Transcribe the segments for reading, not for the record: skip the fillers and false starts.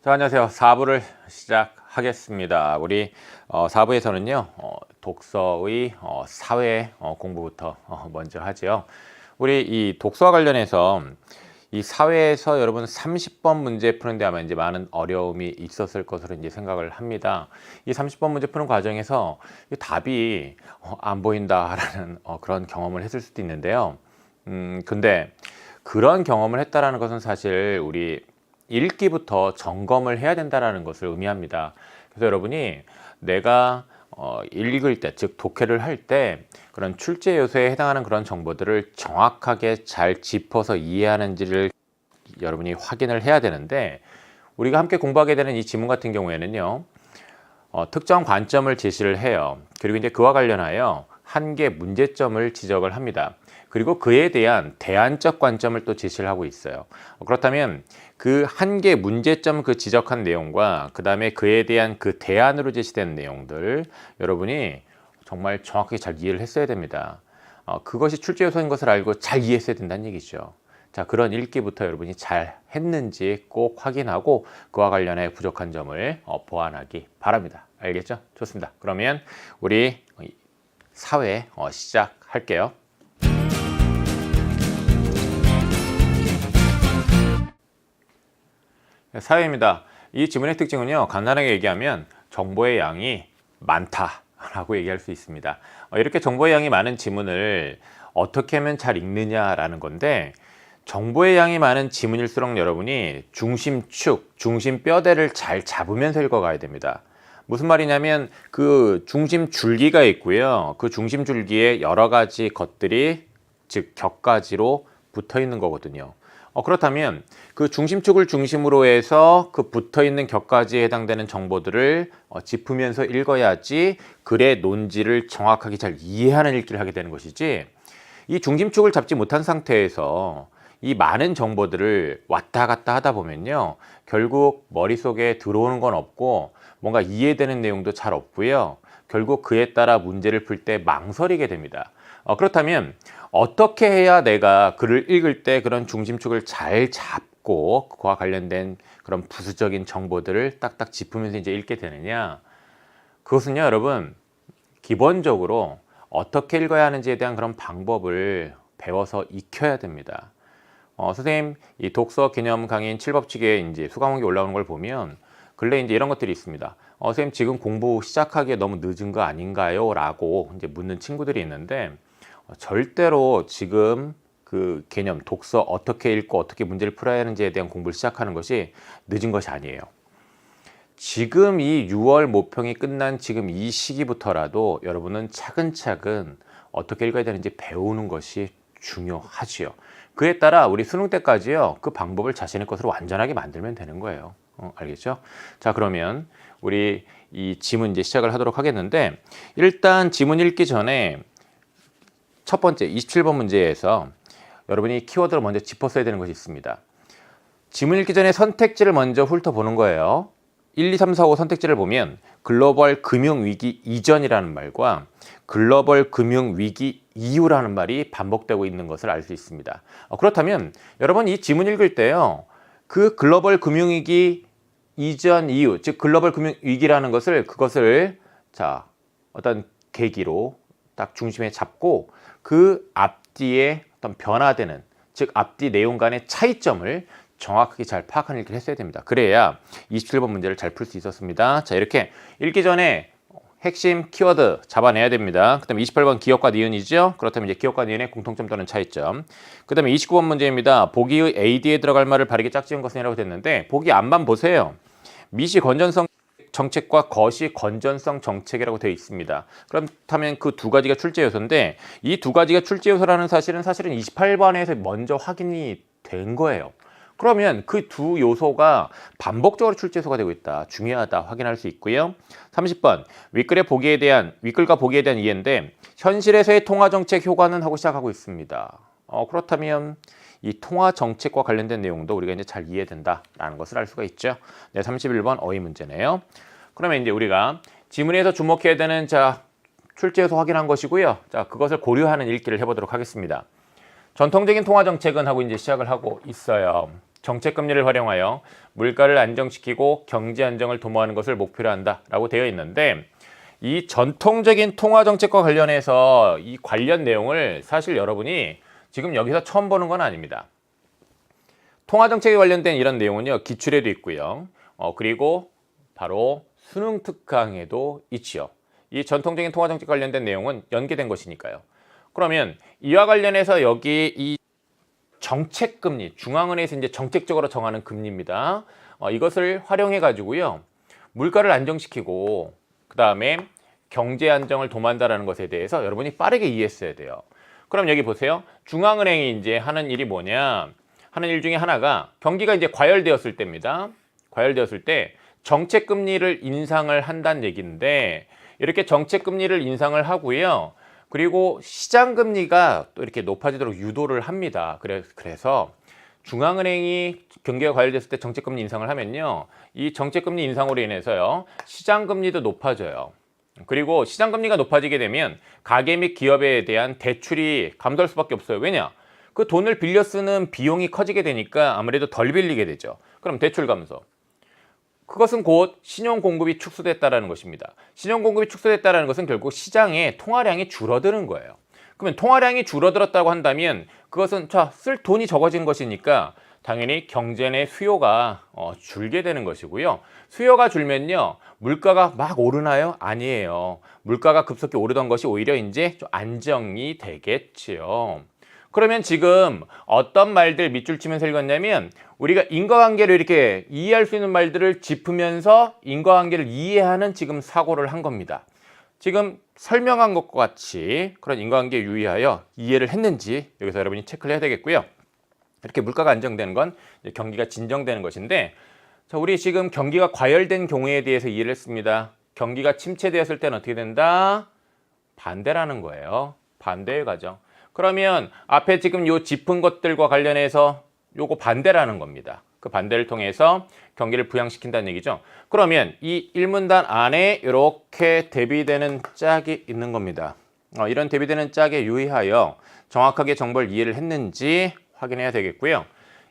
자, 안녕하세요. 4부를 시작하겠습니다. 우리 4부에서는요, 독서의 사회 공부부터 먼저 하죠. 우리 이 독서와 관련해서 이 사회에서 여러분 30번 문제 푸는데 아마 이제 많은 어려움이 있었을 것으로 이제 생각을 합니다. 이 30번 문제 푸는 과정에서 이 답이 안 보인다라는 그런 경험을 했을 수도 있는데요. 근데 그런 경험을 했다라는 것은 사실 우리 읽기부터 점검을 해야 된다는 것을 의미합니다. 그래서 여러분이 내가 읽을 때, 즉 독해를 할 때 그런 출제 요소에 해당하는 그런 정보들을 정확하게 잘 짚어서 이해하는지를 여러분이 확인을 해야 되는데, 우리가 함께 공부하게 되는 이 지문 같은 경우에는요, 특정 관점을 제시를 해요. 그리고 이제 그와 관련하여 한계 문제점을 지적을 합니다. 그리고 그에 대한 대안적 관점을 또 제시를 하고 있어요. 그렇다면 그 한계 문제점 그 지적한 내용과 그 다음에 그에 대한 그 대안으로 제시된 내용들 여러분이 정말 정확하게 잘 이해를 했어야 됩니다. 그것이 출제 요소인 것을 알고 잘 이해했어야 된다는 얘기죠. 자, 그런 읽기부터 여러분이 잘 했는지 꼭 확인하고 그와 관련해 부족한 점을 보완하기 바랍니다. 알겠죠? 좋습니다. 그러면 우리 사회 시작할게요. 사회입니다. 이 지문의 특징은요, 간단하게 얘기하면 정보의 양이 많다라고 얘기할 수 있습니다. 이렇게 정보의 양이 많은 지문을 어떻게 하면 잘 읽느냐라는 건데, 정보의 양이 많은 지문일수록 여러분이 중심축, 중심 뼈대를 잘 잡으면서 읽어가야 됩니다. 무슨 말이냐면 그 중심 줄기가 있고요. 그 중심 줄기에 여러 가지 것들이 즉 격가지로 붙어 있는 거거든요. 그렇다면 그 중심축을 중심으로 해서 그 붙어 있는 격가지에 해당되는 정보들을 짚으면서 읽어야지 글의 논지를 정확하게 잘 이해하는 읽기를 하게 되는 것이지, 이 중심축을 잡지 못한 상태에서 이 많은 정보들을 왔다 갔다 하다 보면요, 결국 머릿속에 들어오는 건 없고 뭔가 이해되는 내용도 잘 없고요, 결국 그에 따라 문제를 풀 때 망설이게 됩니다. 그렇다면 어떻게 해야 내가 글을 읽을 때 그런 중심축을 잘 잡고 그와 관련된 그런 부수적인 정보들을 딱딱 짚으면서 이제 읽게 되느냐? 그것은요, 여러분, 기본적으로 어떻게 읽어야 하는지에 대한 그런 방법을 배워서 익혀야 됩니다. 선생님, 이 독서 개념 강의인 7법칙에 이제 수강원기 올라오는 걸 보면 근래 이제 이런 것들이 있습니다. 선생님, 지금 공부 시작하기에 너무 늦은 거 아닌가요? 라고 이제 묻는 친구들이 있는데, 절대로 지금 그 개념, 독서 어떻게 읽고 어떻게 문제를 풀어야 하는지에 대한 공부를 시작하는 것이 늦은 것이 아니에요. 지금 이 6월 모평이 끝난 지금 이 시기부터라도 여러분은 차근차근 어떻게 읽어야 되는지 배우는 것이 중요하지요. 그에 따라 우리 수능 때까지요, 그 방법을 자신의 것으로 완전하게 만들면 되는 거예요. 알겠죠? 자, 그러면 우리 이 지문 이제 시작을 하도록 하겠는데, 일단 지문 읽기 전에 첫 번째 27번 문제에서 여러분이 키워드를 먼저 짚었어야 되는 것이 있습니다. 지문 읽기 전에 선택지를 먼저 훑어보는 거예요. 1, 2, 3, 4, 5 선택지를 보면 글로벌 금융위기 이전이라는 말과 글로벌 금융위기 이후라는 말이 반복되고 있는 것을 알 수 있습니다. 그렇다면 여러분 이 지문 읽을 때요, 그 글로벌 금융위기 이전 이후, 즉 글로벌 금융위기라는 그것을 자, 어떤 계기로 딱 중심에 잡고 그 앞뒤에 어떤 변화되는, 즉 앞뒤 내용 간의 차이점을 정확하게 잘 파악하는 읽기를 했어야 됩니다. 그래야 27번 문제를 잘 풀 수 있었습니다. 자, 이렇게 읽기 전에 핵심 키워드 잡아내야 됩니다. 그 다음에 28번 기억과 니은이죠. 그렇다면 이제 기억과 니은의 공통점 또는 차이점. 그 다음에 29번 문제입니다. 보기의 AD에 들어갈 말을 바르게 짝지은 것은이라고 됐는데, 보기 앞만 보세요. 미시 건전성 정책과 거시 건전성 정책이라고 되어 있습니다. 그렇다면 그 두 가지가 출제 요소인데, 이 두 가지가 출제 요소라는 사실은 28번에서 먼저 확인이 된 거예요. 그러면 그 두 요소가 반복적으로 출제 요소가 되고 있다. 중요하다. 확인할 수 있고요. 30번 윗글과 보기에 대한 이해인데, 현실에서의 통화정책 효과는 하고 시작하고 있습니다. 그렇다면 이 통화정책과 관련된 내용도 우리가 이제 잘 이해된다라는 것을 알 수가 있죠. 네, 31번 어휘 문제네요. 그러면 이제 우리가 지문에서 주목해야 되는 출제 요소 확인한 것이고요. 자, 그것을 고려하는 읽기를 해보도록 하겠습니다. 전통적인 통화정책은 하고 이제 시작을 하고 있어요. 정책금리를 활용하여 물가를 안정시키고 경제 안정을 도모하는 것을 목표로 한다라고 되어 있는데, 이 전통적인 통화정책과 관련해서 이 관련 내용을 사실 여러분이 지금 여기서 처음 보는 건 아닙니다. 통화정책에 관련된 이런 내용은요, 기출에도 있고요. 그리고 바로 수능 특강에도 있지요. 이 전통적인 통화정책 관련된 내용은 연계된 것이니까요. 그러면 이와 관련해서 여기 이 정책금리, 중앙은행에서 이제 정책적으로 정하는 금리입니다. 이것을 활용해 가지고요, 물가를 안정시키고 그 다음에 경제 안정을 도모한다라는 것에 대해서 여러분이 빠르게 이해했어야 돼요. 그럼 여기 보세요. 중앙은행이 이제 하는 일이 뭐냐? 하는 일 중에 하나가 경기가 이제 과열되었을 때입니다. 과열되었을 때 정책금리를 인상을 한다는 얘기인데, 이렇게 정책금리를 인상을 하고요. 그리고 시장금리가 또 이렇게 높아지도록 유도를 합니다. 그래서 중앙은행이 경기가 과열됐을 때 정책금리 인상을 하면요, 이 정책금리 인상으로 인해서요, 시장금리도 높아져요. 그리고 시장금리가 높아지게 되면 가계 및 기업에 대한 대출이 감소할 수밖에 없어요. 왜냐? 그 돈을 빌려 쓰는 비용이 커지게 되니까 아무래도 덜 빌리게 되죠. 그럼 대출 감소. 그것은 곧 신용 공급이 축소됐다라는 것입니다. 신용 공급이 축소됐다라는 것은 결국 시장의 통화량이 줄어드는 거예요. 그러면 통화량이 줄어들었다고 한다면 그것은 쓸 돈이 적어진 것이니까 당연히 경제 내 수요가 줄게 되는 것이고요. 수요가 줄면요, 물가가 막 오르나요? 아니에요. 물가가 급속히 오르던 것이 오히려 이제 좀 안정이 되겠지요. 그러면 지금 어떤 말들 밑줄 치면서 읽었냐면, 우리가 인과관계를 이렇게 이해할 수 있는 말들을 짚으면서 인과관계를 이해하는 지금 사고를 한 겁니다. 지금 설명한 것과 같이 그런 인과관계에 유의하여 이해를 했는지 여기서 여러분이 체크를 해야 되겠고요. 이렇게 물가가 안정되는 건 경기가 진정되는 것인데, 자, 우리 지금 경기가 과열된 경우에 대해서 이해를 했습니다. 경기가 침체되었을 때는 어떻게 된다? 반대라는 거예요. 반대의 과정. 그러면 앞에 지금 요 짚은 것들과 관련해서 요거 반대라는 겁니다. 그 반대를 통해서 경기를 부양시킨다는 얘기죠. 그러면 이 1문단 안에 이렇게 대비되는 짝이 있는 겁니다. 이런 대비되는 짝에 유의하여 정확하게 정보를 이해를 했는지 확인해야 되겠고요.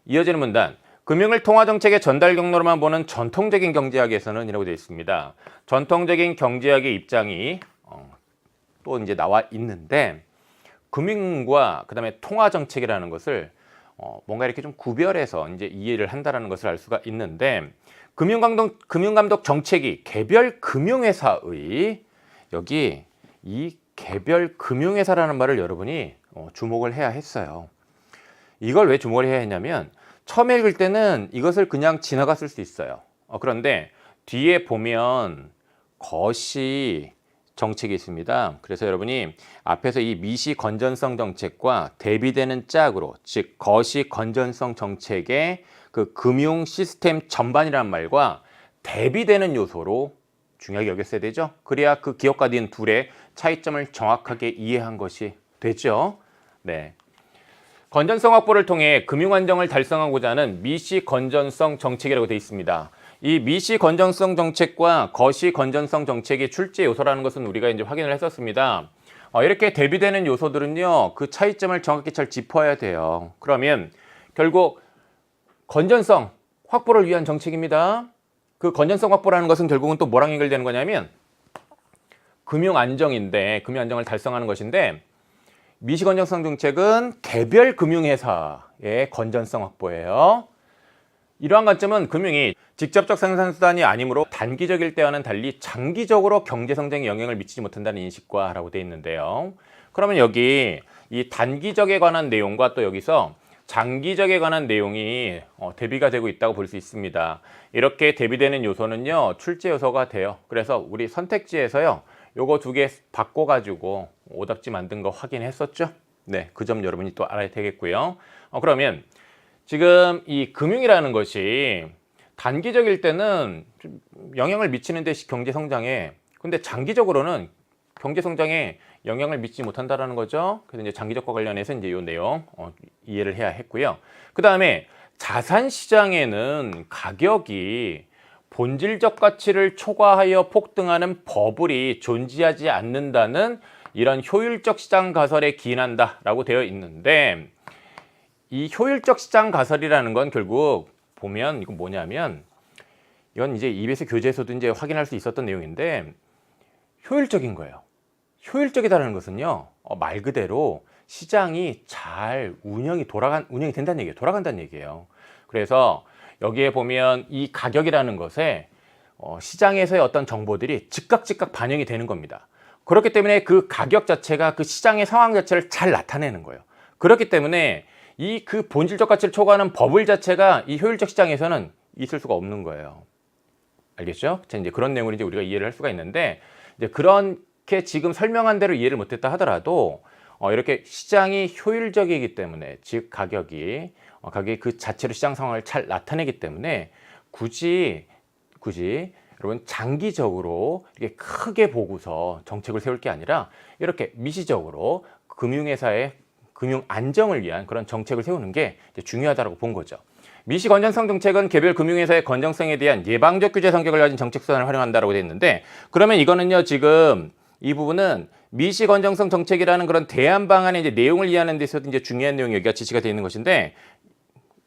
이어지는 문단, 금융을 통화정책의 전달 경로로만 보는 전통적인 경제학에서는 이라고 되어 있습니다. 전통적인 경제학의 입장이 또 이제 나와 있는데, 금융과 그다음에 통화정책이라는 것을 뭔가 이렇게 좀 구별해서 이제 이해를 한다라는 것을 알 수가 있는데, 금융감독 정책이 개별 금융회사의, 여기 이 개별 금융회사라는 말을 여러분이 주목을 해야 했어요. 이걸 왜 주목을 해야 했냐면, 처음에 읽을 때는 이것을 그냥 지나갔을 수 있어요. 그런데 뒤에 보면 거시 정책이 있습니다. 그래서 여러분이 앞에서 이 미시 건전성 정책과 대비되는 짝으로, 즉 거시 건전성 정책의 그 금융 시스템 전반이라는 말과 대비되는 요소로 중요하게 여겼어야 되죠. 그래야 그 기업과 닌 둘의 차이점을 정확하게 이해한 것이 되죠. 네. 건전성 확보를 통해 금융 안정을 달성하고자 하는 미시 건전성 정책이라고 되어 있습니다. 이 미시 건전성 정책과 거시 건전성 정책의 출제 요소라는 것은 우리가 이제 확인을 했었습니다. 이렇게 대비되는 요소들은요, 그 차이점을 정확히 잘 짚어야 돼요. 그러면 결국 건전성 확보를 위한 정책입니다. 그 건전성 확보라는 것은 결국은 또 뭐랑 연결되는 거냐면 금융 안정인데, 금융 안정을 달성하는 것인데, 미시 건전성 정책은 개별 금융회사의 건전성 확보예요. 이러한 관점은 금융이 직접적 생산수단이 아니므로 단기적일 때와는 달리 장기적으로 경제성장에 영향을 미치지 못한다는 인식과 라고 되어 있는데요. 그러면 여기 이 단기적에 관한 내용과 또 여기서 장기적에 관한 내용이 대비가 되고 있다고 볼 수 있습니다. 이렇게 대비되는 요소는요, 출제 요소가 돼요. 그래서 우리 선택지에서요, 요거 두 개 바꿔가지고 오답지 만든 거 확인했었죠? 네, 그 점 여러분이 또 알아야 되겠고요. 그러면 지금 이 금융이라는 것이 단기적일 때는 좀 영향을 미치는 데 경제 성장에, 근데 장기적으로는 경제 성장에 영향을 미치지 못한다라는 거죠. 그래서 이제 장기적과 관련해서 이제 이 내용 이해를 해야 했고요. 그 다음에 자산 시장에는 가격이 본질적 가치를 초과하여 폭등하는 버블이 존재하지 않는다는 이런 효율적 시장 가설에 기인한다라고 되어 있는데, 이 효율적 시장 가설이라는 건 결국 보면 이건 뭐냐면 이건 이제 EBS 교재에서도 이제 확인할 수 있었던 내용인데 효율적인 거예요. 효율적이다라는 것은요, 말 그대로 시장이 잘 운영이 된다는 얘기예요. 돌아간다는 얘기예요. 그래서 여기에 보면 이 가격이라는 것에 시장에서의 어떤 정보들이 즉각 반영이 되는 겁니다. 그렇기 때문에 그 가격 자체가 그 시장의 상황 자체를 잘 나타내는 거예요. 그렇기 때문에 이 그 본질적 가치를 초과하는 버블 자체가 이 효율적 시장에서는 있을 수가 없는 거예요. 알겠죠? 자, 이제 그런 내용을 이제 우리가 이해를 할 수가 있는데, 이제 그렇게 지금 설명한 대로 이해를 못했다 하더라도 이렇게 시장이 효율적이기 때문에, 즉 가격이 그 자체로 시장 상황을 잘 나타내기 때문에 굳이 여러분 장기적으로 이렇게 크게 보고서 정책을 세울 게 아니라 이렇게 미시적으로 금융회사의 금융 안정을 위한 그런 정책을 세우는 게 중요하다고 본 거죠. 미시 건전성 정책은 개별 금융회사의 건전성에 대한 예방적 규제 성격을 가진 정책 수단을 활용한다라고 되어 있는데, 그러면 이거는요, 지금 이 부분은 미시 건전성 정책이라는 그런 대안 방안의 이제 내용을 이해하는 데 있어서 이제 중요한 내용이 여기가 지시가 되어 있는 것인데,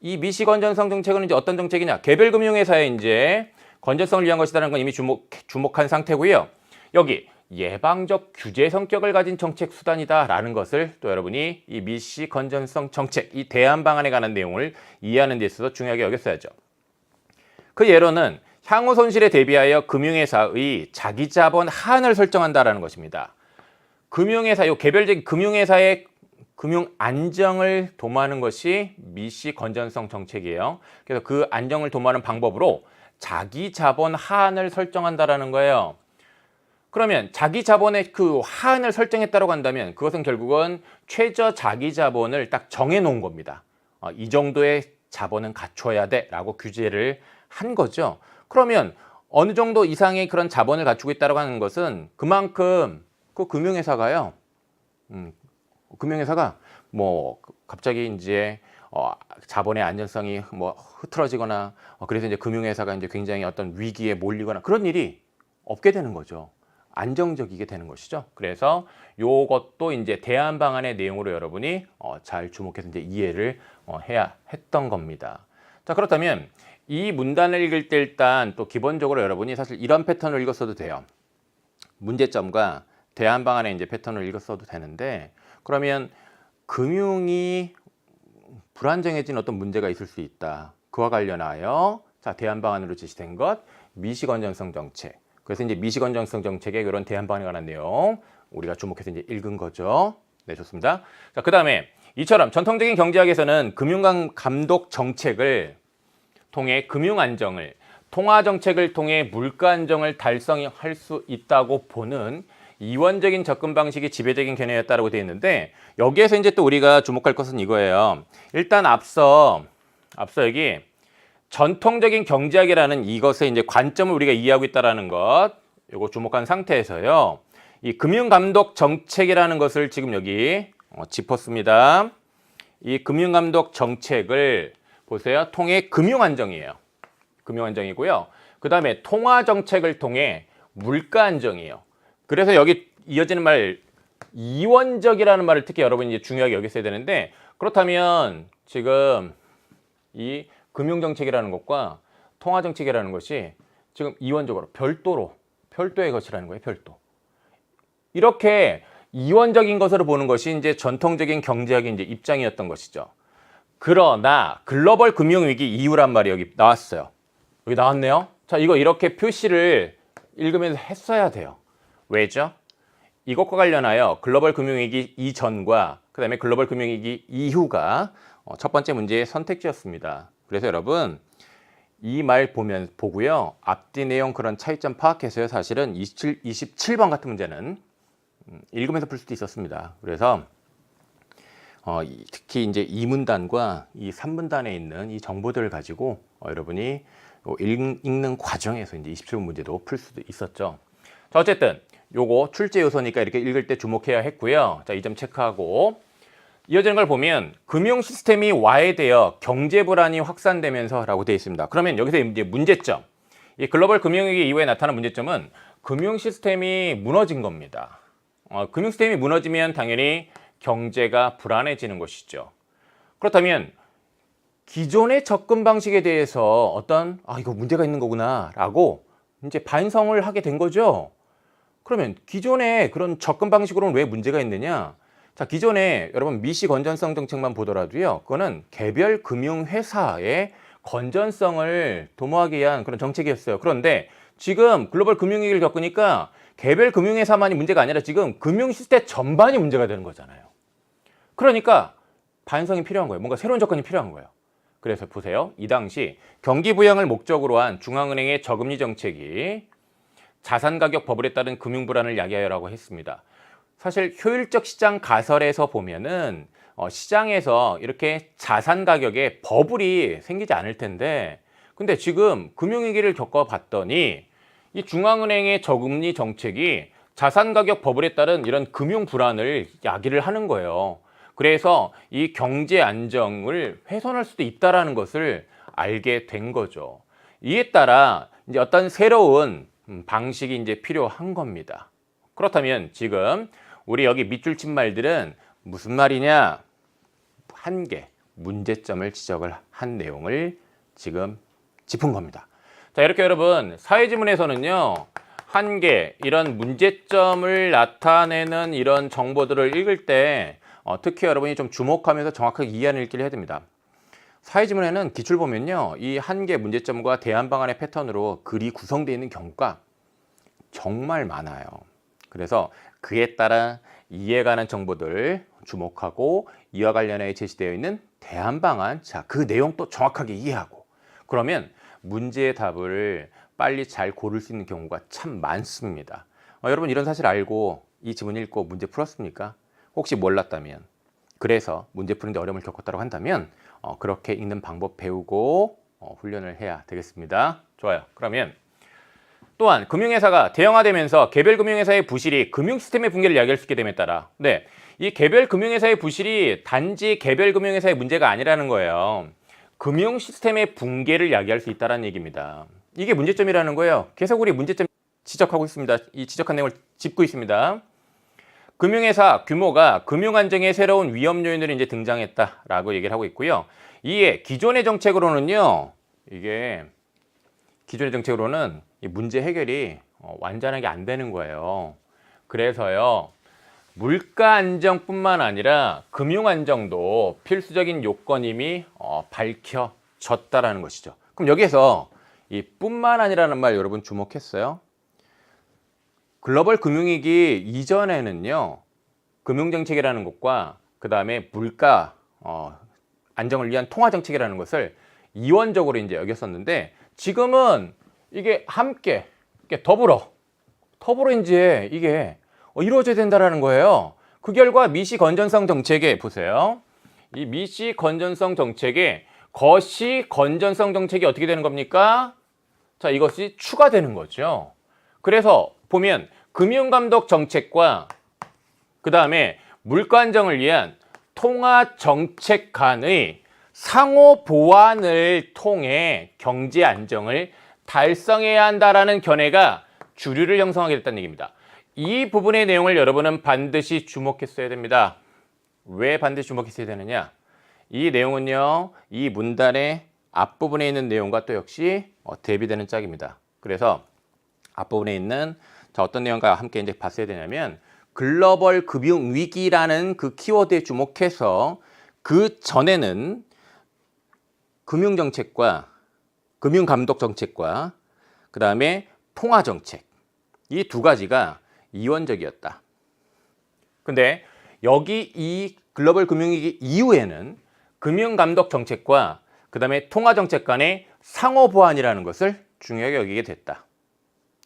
이 미시 건전성 정책은 이제 어떤 정책이냐? 개별 금융회사의 이제 건전성을 위한 것이라는 건 이미 주목한 상태고요. 여기 예방적 규제 성격을 가진 정책 수단이다라는 것을 또 여러분이 이 미시 건전성 정책, 이 대안 방안에 관한 내용을 이해하는 데 있어서 중요하게 여겼어야죠. 그 예로는 향후 손실에 대비하여 금융회사의 자기자본 하한을 설정한다라는 것입니다. 금융회사, 요 개별적인 금융회사의 금융 안정을 도모하는 것이 미시 건전성 정책이에요. 그래서 그 안정을 도모하는 방법으로 자기 자본 하한을 설정한다라는 거예요. 그러면 자기 자본의 그 하한을 설정했다고 한다면 그것은 결국은 최저 자기 자본을 딱 정해 놓은 겁니다. 이 정도의 자본은 갖춰야 돼라고 규제를 한 거죠. 그러면 어느 정도 이상의 그런 자본을 갖추고 있다고 하는 것은 그만큼 그 금융회사가요. 금융회사가 뭐 갑자기 이제 자본의 안전성이 뭐 흐트러지거나 그래서 이제 금융회사가 이제 굉장히 어떤 위기에 몰리거나 그런 일이 없게 되는 거죠. 안정적이게 되는 것이죠. 그래서 요것도 이제 대안 방안의 내용으로 여러분이 잘 주목해서 이제 이해를 해야 했던 겁니다. 자, 그렇다면 이 문단을 읽을 때 일단 또 기본적으로 여러분이 사실 이런 패턴을 읽었어도 돼요. 문제점과 대안 방안의 이제 패턴을 읽었어도 되는데, 그러면 금융이 불안정해진 어떤 문제가 있을 수 있다. 그와 관련하여 자, 대안 방안으로 제시된 것 미시 건전성 정책. 그래서 이제 미시 건전성 정책의 그런 대안 방안에 관한 내용 우리가 주목해서 이제 읽은 거죠. 네, 좋습니다. 자, 그다음에 이처럼 전통적인 경제학에서는 금융 감독 정책을 통해 금융 안정을, 통화 정책을 통해 물가 안정을 달성할 수 있다고 보는 이원적인 접근 방식이 지배적인 견해였다라고 되어 있는데, 여기에서 이제 또 우리가 주목할 것은 이거예요. 일단 앞서 여기 전통적인 경제학이라는 이것의 이제 관점을 우리가 이해하고 있다라는 것, 이거 주목한 상태에서요. 이 금융 감독 정책이라는 것을 지금 여기 짚었습니다. 이 금융 감독 정책을 보세요. 통해 금융 안정이에요. 금융 안정이고요. 그다음에 통화 정책을 통해 물가 안정이에요. 그래서 여기 이어지는 말 이원적이라는 말을 특히 여러분이 이제 중요하게 여겼어야 되는데, 그렇다면 지금 이 금융 정책이라는 것과 통화 정책이라는 것이 지금 이원적으로 별도의 것이라는 거예요. 별도. 이렇게 이원적인 것으로 보는 것이 이제 전통적인 경제학의 이제 입장이었던 것이죠. 그러나 글로벌 금융위기 이후란 말이 여기 나왔어요. 여기 나왔네요. 자, 이거 이렇게 표시를 읽으면서 했어야 돼요. 왜죠? 이것과 관련하여 글로벌 금융위기 이전과 그 다음에 글로벌 금융위기 이후가 첫 번째 문제의 선택지였습니다. 그래서 여러분 이 말 보고요. 앞뒤 내용 그런 차이점 파악해서요. 사실은 27번 같은 문제는 읽으면서 풀 수도 있었습니다. 그래서 특히 이제 2문단과 이 3문단에 있는 이 정보들을 가지고 여러분이 읽는 과정에서 이제 27번 문제도 풀 수도 있었죠. 자, 어쨌든 요거 출제 요소니까 이렇게 읽을 때 주목해야 했고요. 자, 이 점 체크하고 이어지는 걸 보면 금융 시스템이 와해되어 경제 불안이 확산되면서 라고 되어 있습니다. 그러면 여기서 이제 문제점, 이 글로벌 금융위기 이후에 나타난 문제점은 금융 시스템이 무너진 겁니다. 금융 시스템이 무너지면 당연히 경제가 불안해지는 것이죠. 그렇다면 기존의 접근 방식에 대해서 어떤 이거 문제가 있는 거구나 라고 이제 반성을 하게 된 거죠. 그러면 기존의 그런 접근 방식으로는 왜 문제가 있느냐? 자, 기존에 여러분 미시 건전성 정책만 보더라도요, 그거는 개별 금융회사의 건전성을 도모하기 위한 그런 정책이었어요. 그런데 지금 글로벌 금융위기를 겪으니까 개별 금융회사만이 문제가 아니라 지금 금융 시스템 전반이 문제가 되는 거잖아요. 그러니까 반성이 필요한 거예요. 뭔가 새로운 접근이 필요한 거예요. 그래서 보세요. 이 당시 경기 부양을 목적으로 한 중앙은행의 저금리 정책이 자산 가격 버블에 따른 금융 불안을 야기하여라고 했습니다. 사실 효율적 시장 가설에서 보면은 시장에서 이렇게 자산 가격에 버블이 생기지 않을 텐데, 근데 지금 금융위기를 겪어봤더니 이 중앙은행의 저금리 정책이 자산 가격 버블에 따른 이런 금융 불안을 야기를 하는 거예요. 그래서 이 경제 안정을 훼손할 수도 있다라는 것을 알게 된 거죠. 이에 따라 이제 어떤 새로운 방식이 이제 필요한 겁니다. 그렇다면 지금 우리 여기 밑줄 친 말들은 무슨 말이냐? 한계, 문제점을 지적을 한 내용을 지금 짚은 겁니다. 자, 이렇게 여러분 사회지문에서는요, 한계, 이런 문제점을 나타내는 이런 정보들을 읽을 때 특히 여러분이 좀 주목하면서 정확하게 이해하는 읽기를 해야 됩니다. 사회지문에는 기출 보면요, 이 한계, 문제점과 대안 방안의 패턴으로 글이 구성되어 있는 경우가 정말 많아요. 그래서 그에 따라 이해가는 정보들 주목하고 이와 관련해 제시되어 있는 대안 방안, 자, 그 내용 또 정확하게 이해하고, 그러면 문제의 답을 빨리 잘 고를 수 있는 경우가 참 많습니다. 여러분 이런 사실 알고 이 지문 읽고 문제 풀었습니까? 혹시 몰랐다면, 그래서 문제 푸는데 어려움을 겪었다고 한다면 그렇게 읽는 방법 배우고 훈련을 해야 되겠습니다. 좋아요. 그러면 또한 금융회사가 대형화되면서 개별 금융회사의 부실이 금융 시스템의 붕괴를 야기할 수 있게 됨에 따라, 이 개별 금융회사의 부실이 단지 개별 금융회사의 문제가 아니라는 거예요. 금융 시스템의 붕괴를 야기할 수 있다는 얘기입니다. 이게 문제점이라는 거예요. 계속 우리 문제점 지적하고 있습니다. 이 지적한 내용을 짚고 있습니다. 금융회사 규모가 금융 안정의 새로운 위험 요인으로 이제 등장했다라고 얘기를 하고 있고요. 이에 기존의 정책으로는요, 기존의 정책으로는 이 문제 해결이 완전하게 안 되는 거예요. 그래서요, 물가 안정뿐만 아니라 금융 안정도 필수적인 요건임이 밝혀졌다라는 것이죠. 그럼 여기에서 이 뿐만 아니라는 말 여러분 주목했어요? 글로벌 금융위기 이전에는요, 금융정책이라는 것과 그 다음에 물가 안정을 위한 통화정책이라는 것을 이원적으로 이제 여겼었는데, 지금은 이게 함께 더불어 이제 이게 이루어져야 된다라는 거예요. 그 결과 미시 건전성 정책에 보세요. 이 미시 건전성 정책에 거시 건전성 정책이 어떻게 되는 겁니까? 자, 이것이 추가되는 거죠. 그래서 보면 금융감독 정책과 그 다음에 물가 안정을 위한 통화 정책 간의 상호 보완을 통해 경제 안정을 달성해야 한다라는 견해가 주류를 형성하게 됐다는 얘기입니다. 이 부분의 내용을 여러분은 반드시 주목했어야 됩니다. 왜 반드시 주목했어야 되느냐? 이 내용은요, 이 문단의 앞부분에 있는 내용과 또 역시 대비되는 짝입니다. 그래서 앞부분에 있는 어떤 내용과 함께 이제 봤어야 되냐면, 글로벌 금융 위기라는 그 키워드에 주목해서 그 전에는 금융 정책과 금융 감독 정책과 그 다음에 통화 정책, 이 두 가지가 이원적이었다. 근데 여기 이 글로벌 금융위기 이후에는 금융 감독 정책과 그 다음에 통화 정책 간의 상호 보완이라는 것을 중요하게 여기게 됐다.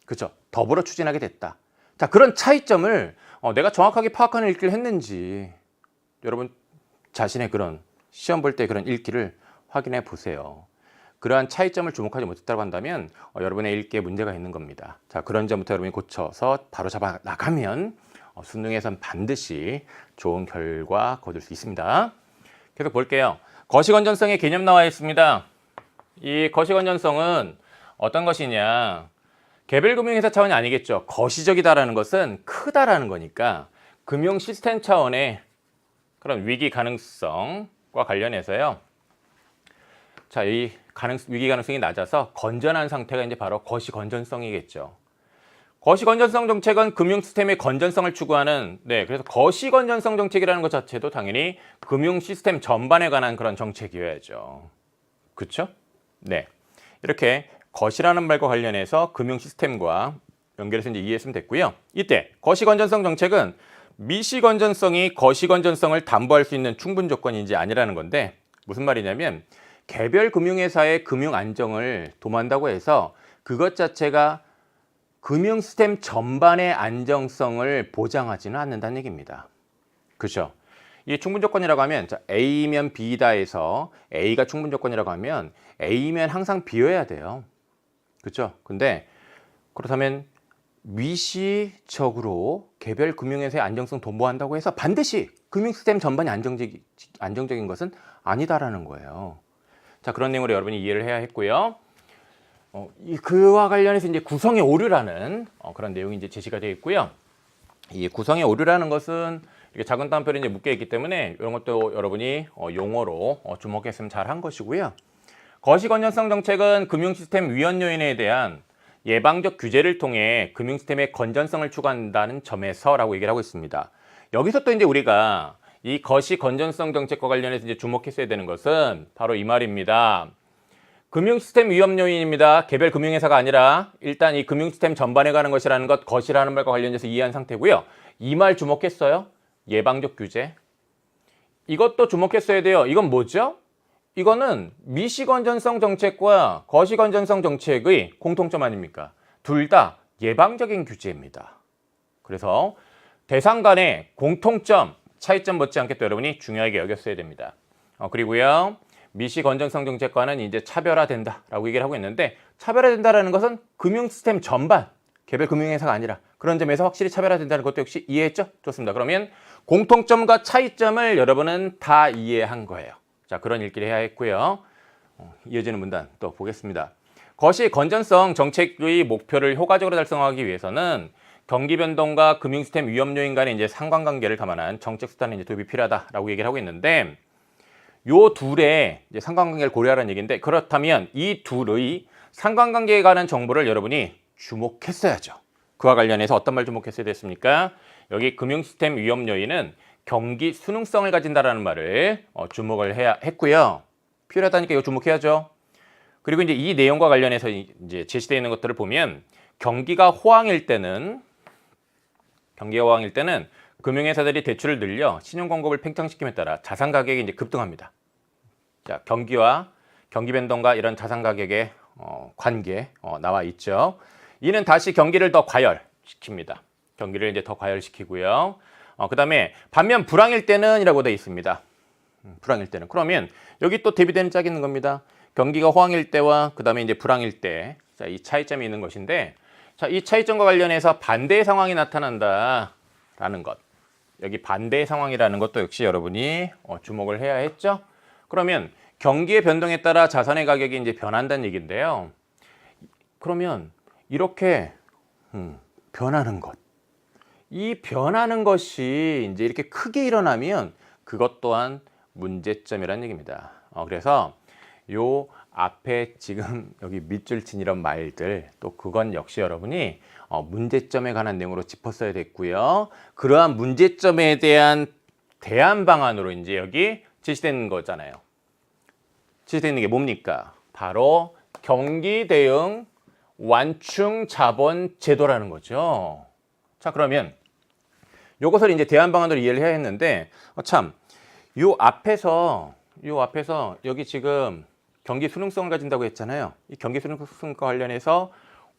그렇죠? 더불어 추진하게 됐다. 자, 그런 차이점을 내가 정확하게 파악하는 읽기를 했는지 여러분 자신의 그런 시험 볼 때 그런 읽기를 확인해 보세요. 그러한 차이점을 주목하지 못했다고 한다면 여러분의 읽기에 문제가 있는 겁니다. 자, 그런 점부터 여러분이 고쳐서 바로 잡아 나가면 수능에선 반드시 좋은 결과 거둘 수 있습니다. 계속 볼게요. 거시건전성의 개념 나와 있습니다. 이 거시건전성은 어떤 것이냐? 개별금융회사 차원이 아니겠죠. 거시적이다라는 것은 크다라는 거니까 금융 시스템 차원의 그런 위기 가능성, 정책과 관련해서요. 자, 이 위기 가능성이 낮아서 건전한 상태가 이제 바로 거시 건전성이겠죠. 거시 건전성 정책은 금융 시스템의 건전성을 추구하는, 그래서 거시 건전성 정책이라는 것 자체도 당연히 금융 시스템 전반에 관한 그런 정책이어야죠. 그렇죠? 네. 이렇게 거시라는 말과 관련해서 금융 시스템과 연결해서 이제 이해했으면 됐고요. 이때 거시 건전성 정책은 미시 건전성이 거시 건전성을 담보할 수 있는 충분 조건인지 아니라는 건데, 무슨 말이냐면 개별 금융회사의 금융 안정을 도모한다고 해서 그것 자체가 금융 시스템 전반의 안정성을 보장하지는 않는다는 얘기입니다. 그렇죠? 이 충분 조건이라고 하면 A면 B다에서 A가 충분 조건이라고 하면 A면 항상 B여야 돼요. 그렇죠? 근데 그렇다면 미시적으로 개별 금융회사의 안정성 도모한다고 해서 반드시 금융 시스템 전반이 안정적인 것은 아니다라는 거예요. 자, 그런 내용으로 여러분이 이해를 해야 했고요. 그와 관련해서 이제 구성의 오류라는 그런 내용이 이제 제시가 되어 있고요. 이 구성의 오류라는 것은 이렇게 작은 따옴표로 이제 묶여 있기 때문에 이런 것도 여러분이 용어로 주목했으면 잘한 것이고요. 거시 건전성 정책은 금융 시스템 위헌 요인에 대한 예방적 규제를 통해 금융 시스템의 건전성을 추구한다는 점에서라고 얘기를 하고 있습니다. 여기서 또 이제 우리가 이 거시 건전성 정책과 관련해서 이제 주목했어야 되는 것은 바로 이 말입니다. 금융 시스템 위험 요인입니다. 개별 금융회사가 아니라 일단 이 금융 시스템 전반에 관한 것이라는 것, 거시라는 말과 관련해서 이해한 상태고요. 이 말 주목했어요? 예방적 규제. 이것도 주목했어야 돼요. 이건 뭐죠? 이거는 미시 건전성 정책과 거시 건전성 정책의 공통점 아닙니까? 둘 다 예방적인 규제입니다. 그래서 대상 간의 공통점, 차이점 못지않게 또 여러분이 중요하게 여겼어야 됩니다. 그리고요. 미시 건전성 정책과는 이제 차별화된다라고 얘기를 하고 있는데, 차별화된다라는 것은 금융 시스템 전반, 개별 금융회사가 아니라 그런 점에서 확실히 차별화된다는 것도 역시 이해했죠? 좋습니다. 그러면 공통점과 차이점을 여러분은 다 이해한 거예요. 자, 그런 읽기를 해야 했고요. 이어지는 문단 또 보겠습니다. 거시 건전성 정책의 목표를 효과적으로 달성하기 위해서는 경기 변동과 금융 시스템 위험 요인 간의 이제 상관관계를 감안한 정책 수단의 이제 도입이 필요하다라고 얘기를 하고 있는데, 요 둘의 이제 상관관계를 고려하라는 얘기인데, 그렇다면 이 둘의 상관관계에 관한 정보를 여러분이 주목했어야죠. 그와 관련해서 어떤 말 주목했어야 됐습니까? 여기 금융 시스템 위험 요인은 경기 수능성을 가진다라는 말을 주목을 해야 했고요. 필요하다니까 이거 주목해야죠. 그리고 이제 이 내용과 관련해서 이제 제시되어 있는 것들을 보면 경기가 호황일 때는 금융회사들이 대출을 늘려 신용 공급을 팽창시킴에 따라 자산 가격이 이제 급등합니다. 자, 경기 변동과 이런 자산 가격의 관계 나와 있죠. 이는 다시 경기를 더 과열시킵니다. 경기를 이제 더 과열시키고요. 그다음에 반면 불황일 때는이라고 되어 있습니다. 불황일 때는. 그러면 여기 또 대비되는 짝이 있는 겁니다. 경기가 호황일 때와 그다음에 이제 불황일 때, 자, 이 차이점이 있는 것인데, 자, 이 차이점과 관련해서 반대의 상황이 나타난다라는 것. 여기 반대의 상황이라는 것도 역시 여러분이 주목을 해야 했죠. 그러면 경기의 변동에 따라 자산의 가격이 이제 변한다는 얘기인데요. 그러면 이렇게 변하는 것. 이 변하는 것이 이제 이렇게 크게 일어나면 그것 또한 문제점이라는 얘기입니다. 그래서 요 앞에 지금 여기 밑줄 친 이런 말들, 또 그건 역시 여러분이 문제점에 관한 내용으로 짚었어야 됐고요. 그러한 문제점에 대한 대안 방안으로 이제 여기 제시된 거잖아요. 제시되는 게 뭡니까? 바로 경기 대응 완충 자본 제도라는 거죠. 자, 그러면 요것을 이제 대안 방안으로 이해를 해야 했는데, 요 앞에서 여기 지금 경기 수능성을 가진다고 했잖아요. 이 경기 수능성과 관련해서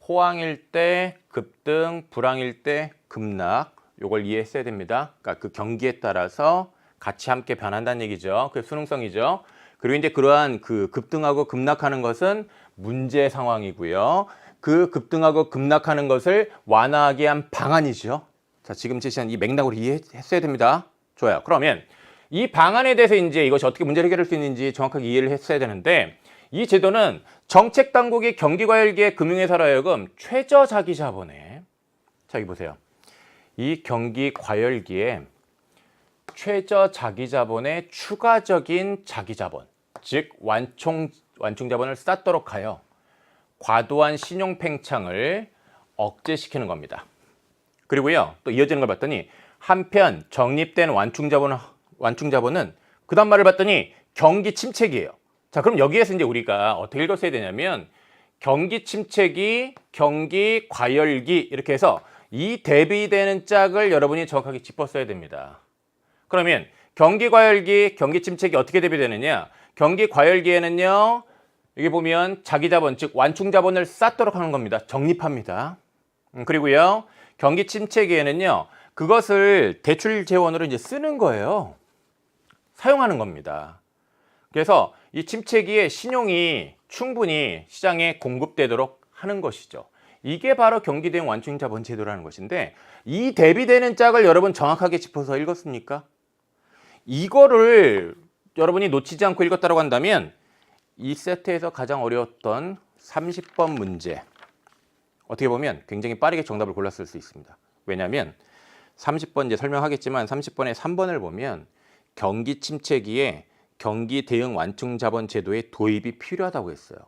호황일 때 급등, 불황일 때 급락, 요걸 이해했어야 됩니다. 그러니까 그 경기에 따라서 같이 함께 변한다는 얘기죠. 그게 수능성이죠. 그리고 이제 그러한 그 급등하고 급락하는 것은 문제 상황이고요. 그 급등하고 급락하는 것을 완화하기 위한 방안이죠. 자, 지금 제시한 이 맥락으로 이해했어야 됩니다. 좋아요. 그러면 이 방안에 대해서 이제 이것이 어떻게 문제를 해결할 수 있는지 정확하게 이해를 했어야 되는데, 이 제도는 정책 당국이 경기 과열기에 금융회사로 하여금 최저 자기 자본에, 자, 여기 보세요. 이 경기 과열기에 최저 자기자본의 추가적인 자기자본, 즉 완충자본을 쌓도록 하여 과도한 신용 팽창을 억제시키는 겁니다. 그리고요, 또 이어지는 걸 봤더니 한편 적립된 완충자본은 그 다음 말을 봤더니 경기 침체기예요. 자, 그럼 여기에서 이제 우리가 어떻게 읽었어야 되냐면 경기 침체기, 경기 과열기 이렇게 해서 이 대비되는 짝을 여러분이 정확하게 짚었어야 됩니다. 그러면 경기 과열기, 경기 침체기 어떻게 대비되느냐? 경기 과열기에는요, 여기 보면 자기자본, 즉 완충자본을 쌓도록 하는 겁니다. 적립합니다. 그리고요, 경기 침체기에는요, 그것을 대출 재원으로 이제 쓰는 거예요. 사용하는 겁니다. 그래서 이 침체기에 신용이 충분히 시장에 공급되도록 하는 것이죠. 이게 바로 경기 대응 완충자본 제도라는 것인데, 이 대비되는 짝을 여러분 정확하게 짚어서 읽었습니까? 이거를 여러분이 놓치지 않고 읽었다고 한다면 이 세트에서 가장 어려웠던 30번 문제, 어떻게 보면 굉장히 빠르게 정답을 골랐을 수 있습니다. 왜냐하면 30번 이제 설명하겠지만 30번에 3번을 보면 경기 침체기에 경기 대응 완충자본 제도의 도입이 필요하다고 했어요.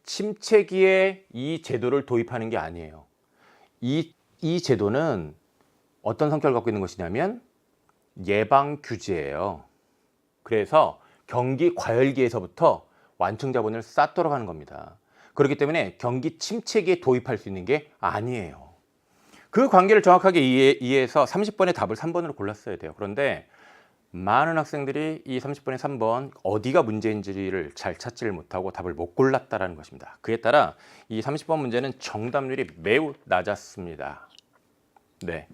침체기에 이 제도를 도입하는 게 아니에요. 이 제도는 어떤 성격을 갖고 있는 것이냐면 예방 규제예요. 그래서 경기 과열기에서부터 완충자본을 쌓도록 하는 겁니다. 그렇기 때문에 경기 침체기에 도입할 수 있는 게 아니에요. 그 관계를 정확하게 이해해서 30번의 답을 3번으로 골랐어야 돼요. 그런데 많은 학생들이 이 30번의 3번 어디가 문제인지를 잘 찾지를 못하고 답을 못 골랐다는 것입니다. 그에 따라 이 30번 문제는 정답률이 매우 낮았습니다. 네,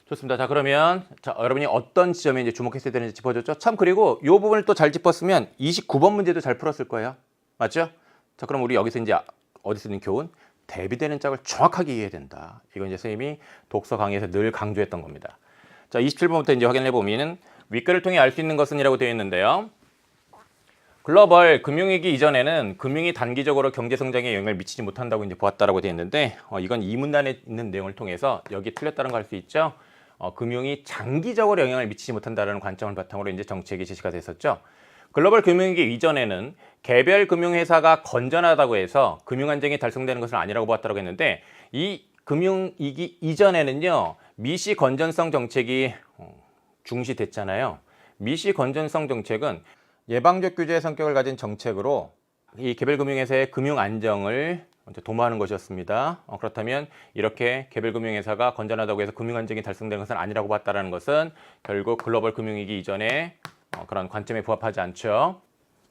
좋습니다. 자, 그러면 여러분이 어떤 지점에 이제 주목했어야 되는지 짚어줬죠. 참, 그리고 이 부분을 또 잘 짚었으면 29번 문제도 잘 풀었을 거예요. 맞죠? 자, 그럼 우리 여기서 이제 어디서 있는 교훈? 대비되는 짝을 정확하게 이해해야 된다. 이건 이제 선생님이 독서 강의에서 늘 강조했던 겁니다. 자, 27번부터 이제 확인해 보면은 윗글을 통해 알 수 있는 것은 이라고 되어 있는데요. 글로벌 금융위기 이전에는 금융이 단기적으로 경제 성장에 영향을 미치지 못한다고 이제 보았다라고 되어 있는데, 이건 이 문단에 있는 내용을 통해서 여기 틀렸다는 거 알 수 있죠. 금융이 장기적으로 영향을 미치지 못한다는 관점을 바탕으로 이제 정책이 제시가 됐었죠. 글로벌 금융위기 이전에는 개별 금융회사가 건전하다고 해서 금융 안정이 달성되는 것은 아니라고 보았다고 했는데, 이 금융위기 이전에는요, 미시 건전성 정책이 중시됐잖아요. 미시 건전성 정책은 예방적 규제의 성격을 가진 정책으로 이 개별 금융회사의 금융 안정을 도모하는 것이었습니다. 그렇다면 이렇게 개별 금융회사가 건전하다고 해서 금융 안정이 달성되는 것은 아니라고 봤다는 것은 결국 글로벌 금융위기 이전에 그런 관점에 부합하지 않죠.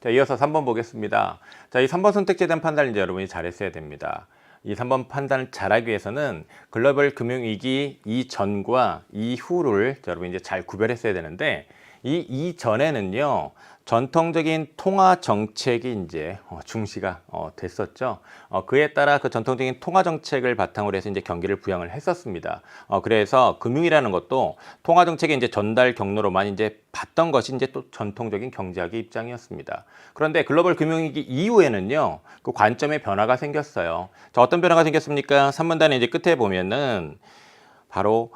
자, 이어서 3번 보겠습니다. 자, 이 3번 선택지에 대한 판단을 이제 여러분이 잘했어야 됩니다. 이 3번 판단을 잘하기 위해서는 글로벌 금융위기 이전과 이후를 여러분이 이제 잘 구별했어야 되는데, 이 이전에는요, 전통적인 통화 정책이 이제 중시가 됐었죠. 그에 따라 그 전통적인 통화 정책을 바탕으로 해서 이제 경기를 부양을 했었습니다. 그래서 금융이라는 것도 통화 정책의 이제 전달 경로로만 이제 봤던 것이 이제 또 전통적인 경제학의 입장이었습니다. 그런데 글로벌 금융위기 이후에는요, 그 관점의 변화가 생겼어요. 자, 어떤 변화가 생겼습니까? 3문단에 이제 끝에 보면은 바로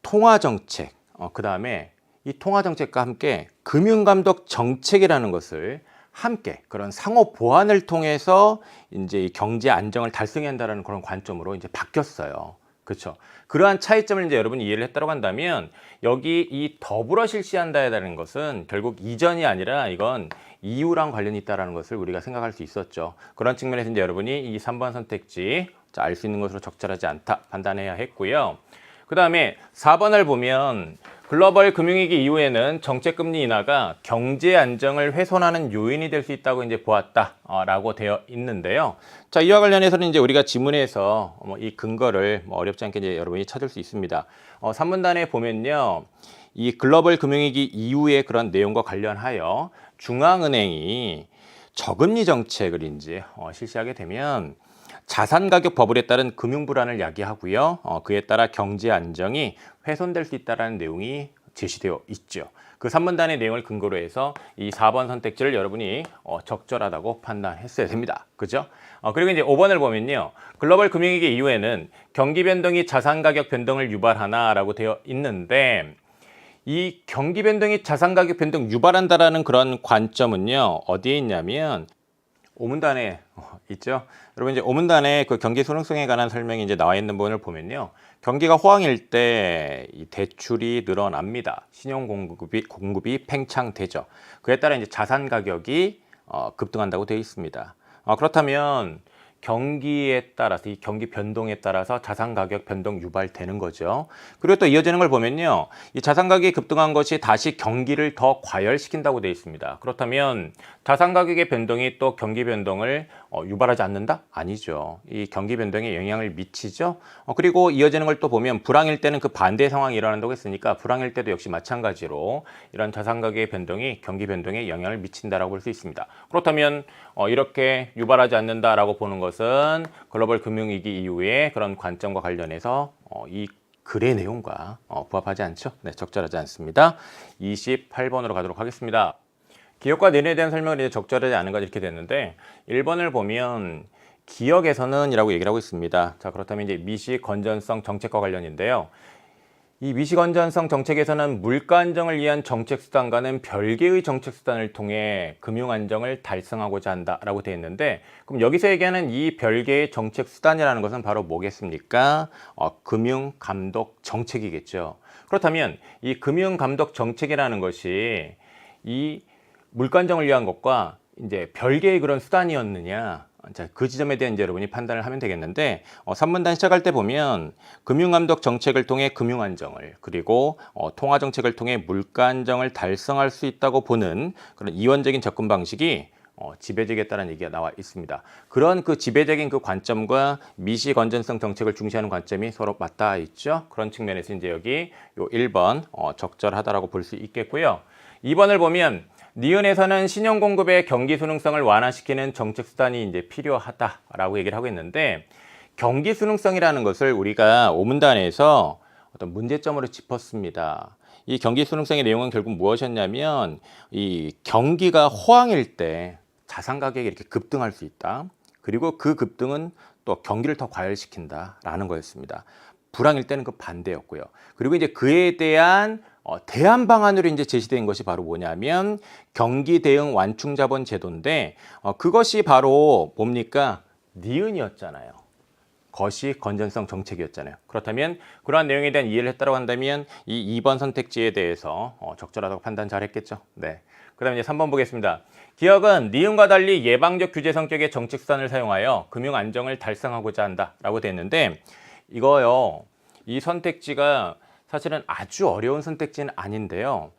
통화 정책, 그 다음에 이 통화 정책과 함께 금융감독 정책이라는 것을 함께 그런 상호 보완을 통해서 이제 경제 안정을 달성해야 한다는 그런 관점으로 이제 바뀌었어요. 그렇죠. 그러한 차이점을 이제 여러분이 이해를 했다고 한다면, 여기 이 더불어 실시한다라는 것은 결국 이전이 아니라 이건 이후랑 관련이 있다는 것을 우리가 생각할 수 있었죠. 그런 측면에서 이제 여러분이 이 3번 선택지 알 수 있는 것으로 적절하지 않다 판단해야 했고요. 그 다음에 4번을 보면 글로벌 금융위기 이후에는 정책금리 인하가 경제 안정을 훼손하는 요인이 될 수 있다고 이제 보았다라고 되어 있는데요. 자, 이와 관련해서는 이제 우리가 지문에서 이 근거를 어렵지 않게 이제 여러분이 찾을 수 있습니다. 3문단에 보면요, 이 글로벌 금융위기 이후의 그런 내용과 관련하여 중앙은행이 저금리 정책을 이제 실시하게 되면 자산가격 버블에 따른 금융 불안을 야기하고요. 그에 따라 경제 안정이 훼손될 수 있다는 내용이 제시되어 있죠. 그 3문단의 내용을 근거로 해서 이 4번 선택지를 여러분이 적절하다고 판단했어야 됩니다. 그죠? 그리고 이제 5번을 보면요, 글로벌 금융위기 이후에는 경기 변동이 자산 가격 변동을 유발하나라고 되어 있는데, 이 경기 변동이 자산 가격 변동 유발한다라는 그런 관점은요, 어디에 있냐면 오문단에 있죠. 여러분 이제 오문단에 그 경기 수능성에 관한 설명이 이제 나와 있는 부분을 보면요. 경기가 호황일 때 이 대출이 늘어납니다. 신용 공급이 팽창되죠. 그에 따라 이제 자산 가격이 급등한다고 되어 있습니다. 그렇다면 경기에 따라서 이 경기 변동에 따라서 자산 가격 변동 유발되는 거죠. 그리고 또 이어지는 걸 보면요. 이 자산 가격이 급등한 것이 다시 경기를 더 과열시킨다고 되어 있습니다. 그렇다면 자산 가격의 변동이 또 경기 변동을 유발하지 않는다? 아니죠. 이 경기 변동에 영향을 미치죠. 그리고 이어지는 걸 또 보면 불황일 때는 그 반대 상황이 일어난다고 했으니까 불황일 때도 역시 마찬가지로 이런 자산 가격의 변동이 경기 변동에 영향을 미친다라고 볼 수 있습니다. 그렇다면 이렇게 유발하지 않는다라고 보는 것은 글로벌 금융위기 이후에 그런 관점과 관련해서 이 글의 내용과 부합하지 않죠? 네, 적절하지 않습니다. 28번으로 가도록 하겠습니다. 기업과 내년에 대한 설명을 이제 적절하지 않은 것 이렇게 됐는데 1번을 보면 기업에서는 이라고 얘기를 하고 있습니다. 자, 그렇다면 이제 미시 건전성 정책과 관련인데요. 이 미시 건전성 정책에서는 물가 안정을 위한 정책 수단과는 별개의 정책 수단을 통해 금융 안정을 달성하고자 한다라고 되어 있는데, 그럼 여기서 얘기하는 이 별개의 정책 수단이라는 것은 바로 뭐겠습니까? 금융 감독 정책이겠죠. 그렇다면 이 금융 감독 정책이라는 것이 이 물가 안정을 위한 것과 이제 별개의 그런 수단이었느냐? 자, 그 지점에 대한 이제 여러분이 판단을 하면 되겠는데, 3문단 시작할 때 보면 금융감독 정책을 통해 금융 안정을, 그리고 통화 정책을 통해 물가 안정을 달성할 수 있다고 보는 그런 이원적인 접근 방식이 지배적이었다는 얘기가 나와 있습니다. 그런 그 지배적인 그 관점과 미시 건전성 정책을 중시하는 관점이 서로 맞닿아 있죠. 그런 측면에서 이제 여기 요 1번 적절하다라고 볼 수 있겠고요. 2번을 보면 니은에서는 신용 공급의 경기 수능성을 완화시키는 정책 수단이 이제 필요하다라고 얘기를 하고 있는데, 경기 수능성이라는 것을 우리가 오문단에서 어떤 문제점으로 짚었습니다. 이 경기 수능성의 내용은 결국 무엇이었냐면 이 경기가 호황일 때 자산 가격이 이렇게 급등할 수 있다. 그리고 그 급등은 또 경기를 더 과열시킨다라는 거였습니다. 불황일 때는 그 반대였고요. 그리고 이제 그에 대한 대안 방안으로 이제 제시된 것이 바로 뭐냐면 경기 대응 완충 자본 제도인데, 그것이 바로 뭡니까? 니은이었잖아요. 것이 건전성 정책이었잖아요. 그렇다면 그러한 내용에 대한 이해를 했다고 한다면 이 2번 선택지에 대해서 적절하다고 판단 잘 했겠죠. 네. 그다음에 이제 3번 보겠습니다. 기업은 니은과 달리 예방적 규제 성격의 정책 수단을 사용하여 금융 안정을 달성하고자 한다라고 되어 있는데, 이거요. 이 선택지가 사실은 아주 어려운 선택지는 아닌데요.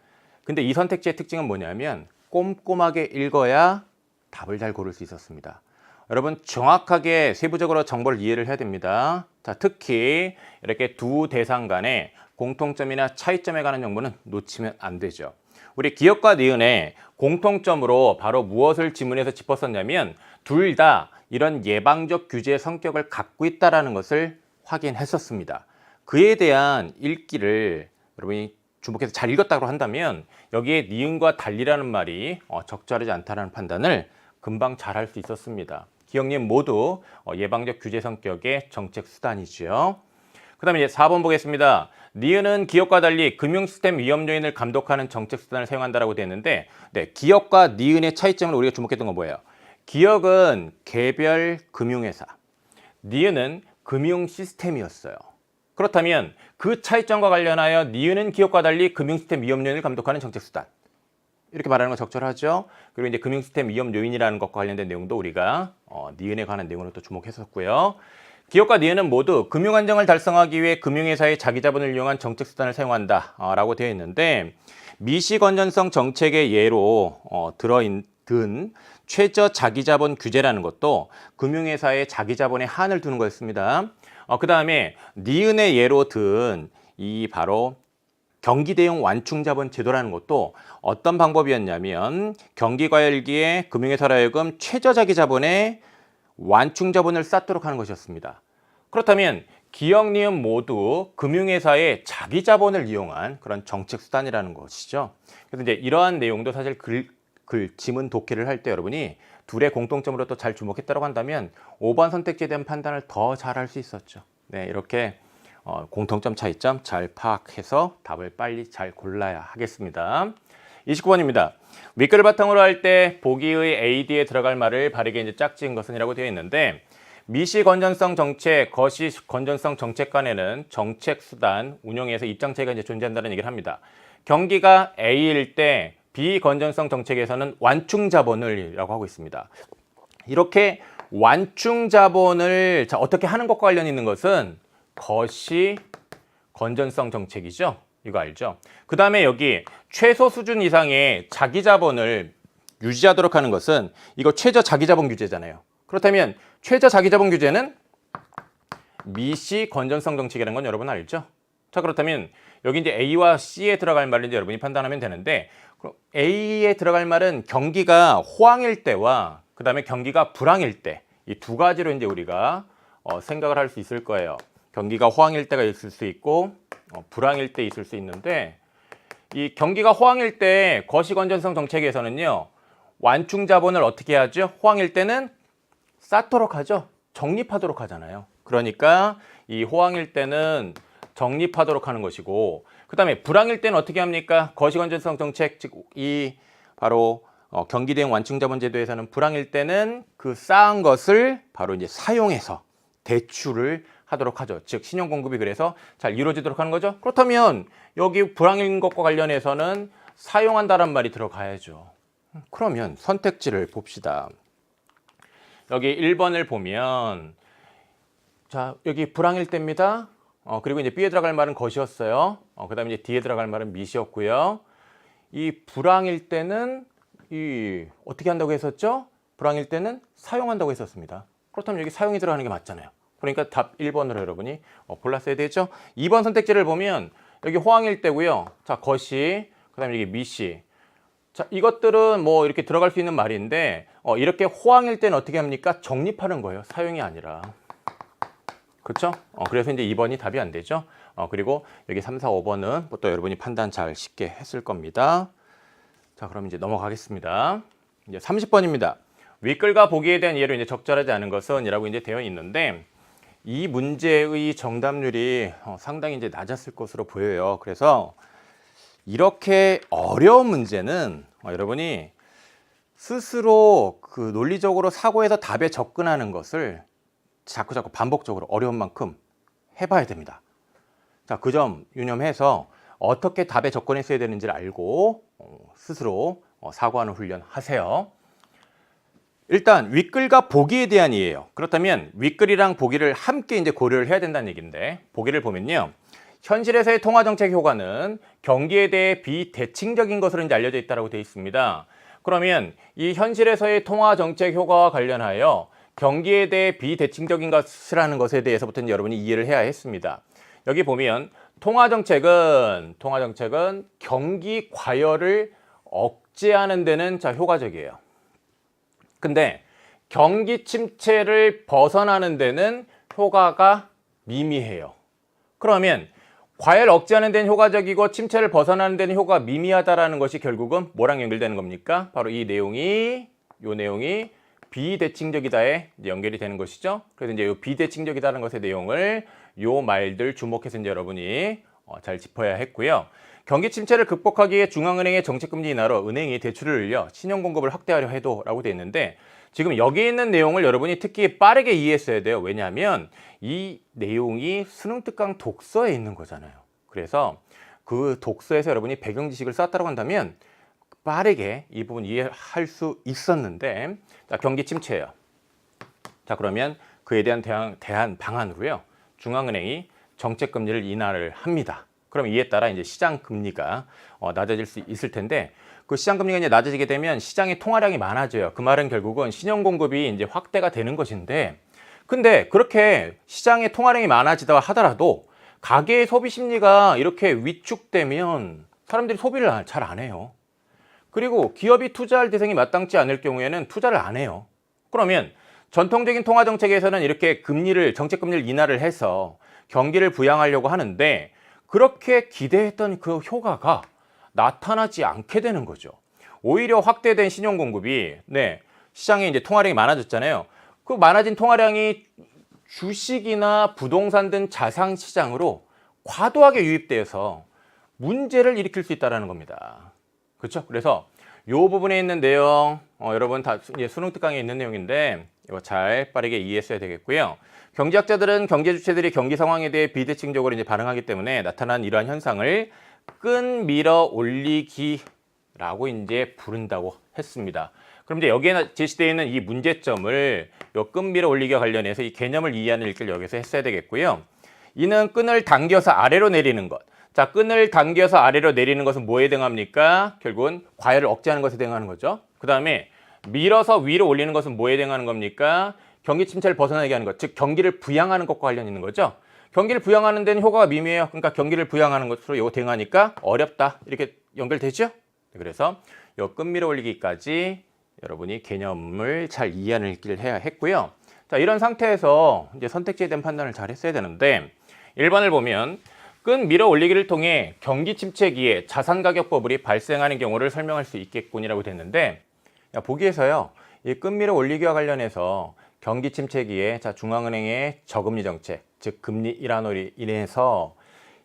근데 이 선택지의 특징은 뭐냐면 꼼꼼하게 읽어야 답을 잘 고를 수 있었습니다. 여러분 정확하게 세부적으로 정보를 이해를 해야 됩니다. 자, 특히 이렇게 두 대상 간의 공통점이나 차이점에 관한 정보는 놓치면 안 되죠. 우리 기업과 니은의 공통점으로 바로 무엇을 지문에서 짚었었냐면 둘 다 이런 예방적 규제의 성격을 갖고 있다는 것을 확인했었습니다. 그에 대한 읽기를 여러분이 주목해서 잘 읽었다고 한다면 여기에 니은과 달리라는 말이 적절하지 않다는 판단을 금방 잘 할 수 있었습니다. 기억님 모두 예방적 규제 성격의 정책 수단이죠. 그 다음에 이제 4번 보겠습니다. 니은은 기업과 달리 금융 시스템 위험 요인을 감독하는 정책 수단을 사용한다라고 되어 있는데, 네, 기업과 니은의 차이점을 우리가 주목했던 건 뭐예요? 기업은 개별 금융회사, 니은은 금융 시스템이었어요. 그렇다면 그 차이점과 관련하여 니은은 기업과 달리 금융 시스템 위험 요인을 감독하는 정책 수단, 이렇게 말하는 건 적절하죠. 그리고 이제 금융 시스템 위험 요인이라는 것과 관련된 내용도 우리가 니은에 관한 내용으로 또 주목했었고요. 기업과 니은은 모두 금융 안정을 달성하기 위해 금융회사의 자기 자본을 이용한 정책 수단을 사용한다라고 되어 있는데, 미시 건전성 정책의 예로 들어있는 최저 자기 자본 규제라는 것도 금융회사의 자기 자본에 한을 두는 거였습니다. 그 다음에 니은의 예로 든 이 바로 경기 대응 완충 자본 제도라는 것도 어떤 방법이었냐면 경기과열기에 금융회사로 하여금 최저 자기 자본에 완충 자본을 쌓도록 하는 것이었습니다. 그렇다면 기업, 니은 모두 금융회사의 자기 자본을 이용한 그런 정책 수단이라는 것이죠. 그래서 이제 이러한 내용도 사실 지문 독해를 할 때 여러분이 둘의 공통점으로 또 잘 주목했다고 한다면 5번 선택지에 대한 판단을 더 잘 할 수 있었죠. 네, 이렇게 공통점, 차이점 잘 파악해서 답을 빨리 잘 골라야 하겠습니다. 29번입니다. 윗글을 바탕으로 할 때 보기의 AD에 들어갈 말을 바르게 이제 짝지은 것은 이라고 되어 있는데, 미시 건전성 정책, 거시 건전성 정책 간에는 정책 수단 운용에서 입장 차이가 이제 존재한다는 얘기를 합니다. 경기가 A일 때 비건전성 정책에서는 완충 자본을이라고 하고 있습니다. 이렇게 완충 자본을 어떻게 하는 것과 관련 있는 것은 거시 건전성 정책이죠. 이거 알죠? 그 다음에 여기 최소 수준 이상의 자기 자본을 유지하도록 하는 것은 이거 최저 자기 자본 규제잖아요. 그렇다면 최저 자기 자본 규제는 미시 건전성 정책이라는 건 여러분 알죠? 자, 그렇다면 여기 이제 A와 C에 들어갈 말을 이제 여러분이 판단하면 되는데, A에 들어갈 말은 경기가 호황일 때와 그 다음에 경기가 불황일 때, 이 두 가지로 이제 우리가 생각을 할 수 있을 거예요. 경기가 호황일 때가 있을 수 있고 불황일 때 있을 수 있는데, 이 경기가 호황일 때 거시 건전성 정책에서는요, 완충 자본을 어떻게 하죠? 호황일 때는 쌓도록 하죠. 적립하도록 하잖아요. 그러니까 이 호황일 때는 적립하도록 하는 것이고, 그 다음에 불황일 때는 어떻게 합니까? 거시 건전성 정책, 즉 이 바로 경기 대응 완충 자본 제도에서는 불황일 때는 그 쌓은 것을 바로 이제 사용해서 대출을 하도록 하죠. 즉 신용 공급이 그래서 잘 이루어지도록 하는 거죠. 그렇다면 여기 불황인 것과 관련해서는 사용한다란 말이 들어가야죠. 그러면 선택지를 봅시다. 여기 1번을 보면, 자, 여기 불황일 때입니다. 그리고 이제 B에 들어갈 말은 것이었어요. 그 다음에 이제 D에 들어갈 말은 미시였고요. 이 불황일 때는 어떻게 한다고 했었죠? 불황일 때는 사용한다고 했었습니다. 그렇다면 여기 사용이 들어가는 게 맞잖아요. 그러니까 답 1번으로 여러분이 골랐어야 되죠. 2번 선택지를 보면 여기 호황일 때고요. 자, 것이, 그 다음에 여기 미시. 자, 이것들은 뭐 이렇게 들어갈 수 있는 말인데, 이렇게 호황일 때는 어떻게 합니까? 적립하는 거예요. 사용이 아니라. 그렇죠? 그래서 이제 2번이 답이 안 되죠. 그리고 여기 3, 4, 5번은 또 여러분이 판단 잘 쉽게 했을 겁니다. 자, 그럼 이제 넘어가겠습니다. 이제 30번입니다. 윗글과 보기에 대한 이해로 이제 적절하지 않은 것은 이라고 이제 되어 있는데, 이 문제의 정답률이 상당히 이제 낮았을 것으로 보여요. 그래서 이렇게 어려운 문제는 여러분이 스스로 그 논리적으로 사고해서 답에 접근하는 것을 자꾸 반복적으로 어려운 만큼 해봐야 됩니다. 자, 그 점 유념해서 어떻게 답에 접근했어야 되는지를 알고 스스로 사고하는 훈련 하세요. 일단 윗글과 보기에 대한 이해예요. 그렇다면 윗글이랑 보기를 함께 이제 고려를 해야 된다는 얘기인데, 보기를 보면요, 현실에서의 통화정책 효과는 경기에 대해 비대칭적인 것으로 이제 알려져 있다고 되어 있습니다. 그러면 이 현실에서의 통화정책 효과와 관련하여 경기에 대해 비대칭적인 것이라는 것에 대해서부터 이제 여러분이 이해를 해야 했습니다. 여기 보면 통화정책은 경기 과열을 억제하는 데는 효과적이에요. 근데 경기 침체를 벗어나는 데는 효과가 미미해요. 그러면 과열 억제하는 데는 효과적이고 침체를 벗어나는 데는 효과가 미미하다라는 것이 결국은 뭐랑 연결되는 겁니까? 바로 이 내용이 비대칭적이다에 연결이 되는 것이죠. 그래서 이제 이 비대칭적이다는 것의 내용을 요 말들 주목해서 이제 여러분이 잘 짚어야 했고요. 경기 침체를 극복하기 위해 중앙은행의 정책금리 인하로 은행이 대출을 늘려 신용 공급을 확대하려 해도 라고 되어 있는데, 지금 여기 있는 내용을 여러분이 특히 빠르게 이해했어야 돼요. 왜냐하면 이 내용이 수능 특강 독서에 있는 거잖아요. 그래서 그 독서에서 여러분이 배경 지식을 쌓았다고 한다면 빠르게 이 부분 이해할 수 있었는데, 자, 경기 침체예요. 자, 그러면 그에 대한 방안으로요, 중앙은행이 정책금리를 인하를 합니다. 그럼 이에 따라 이제 시장 금리가 낮아질 수 있을 텐데, 그 시장 금리가 이제 낮아지게 되면 시장의 통화량이 많아져요. 그 말은 결국은 신용 공급이 이제 확대가 되는 것인데, 근데 그렇게 시장의 통화량이 많아지다 하더라도 가계의 소비 심리가 이렇게 위축되면 사람들이 소비를 잘 안 해요. 그리고 기업이 투자할 대상이 마땅치 않을 경우에는 투자를 안 해요. 그러면 전통적인 통화 정책에서는 이렇게 정책금리를 인하를 해서 경기를 부양하려고 하는데, 그렇게 기대했던 그 효과가 나타나지 않게 되는 거죠. 오히려 확대된 신용 공급이, 시장에 이제 통화량이 많아졌잖아요. 그 많아진 통화량이 주식이나 부동산 등 자산 시장으로 과도하게 유입되어서 문제를 일으킬 수 있다는 겁니다. 그렇죠? 그래서 이 부분에 있는 내용 여러분 다 이제 수능 특강에 있는 내용인데 이거 잘 빠르게 이해했어야 되겠고요. 경제학자들은 경제 주체들이 경기 상황에 대해 비대칭적으로 이제 반응하기 때문에 나타난 이러한 현상을 끈 밀어 올리기라고 이제 부른다고 했습니다. 그럼 이제 여기에 제시되어 있는 이 문제점을 요 끈 밀어 올리기와 관련해서 이 개념을 이해하는 읽기를 여기서 했어야 되겠고요. 이는 끈을 당겨서 아래로 내리는 것. 자, 끈을 당겨서 아래로 내리는 것은 뭐에 해당합니까? 결국은 과열을 억제하는 것에 해당하는 거죠. 그 다음에 밀어서 위로 올리는 것은 뭐에 해당하는 겁니까? 경기 침체를 벗어나게 하는 것, 즉 경기를 부양하는 것과 관련 있는 거죠. 경기를 부양하는 데는 효과가 미미해요. 그러니까 경기를 부양하는 것으로 이거 대응하니까 어렵다. 이렇게 연결되죠? 그래서 이 끈 밀어 올리기까지 여러분이 개념을 잘 이해하는 읽기를 해야 했고요. 자, 이런 상태에서 이제 선택지에 대한 판단을 잘 했어야 되는데 1번을 보면 끈 밀어 올리기를 통해 경기 침체기에 자산 가격 버블이 발생하는 경우를 설명할 수 있겠군이라고 됐는데 보기에서요. 이 끈 밀어 올리기와 관련해서 경기 침체기에 중앙은행의 저금리 정책, 즉 금리 인하로 인해서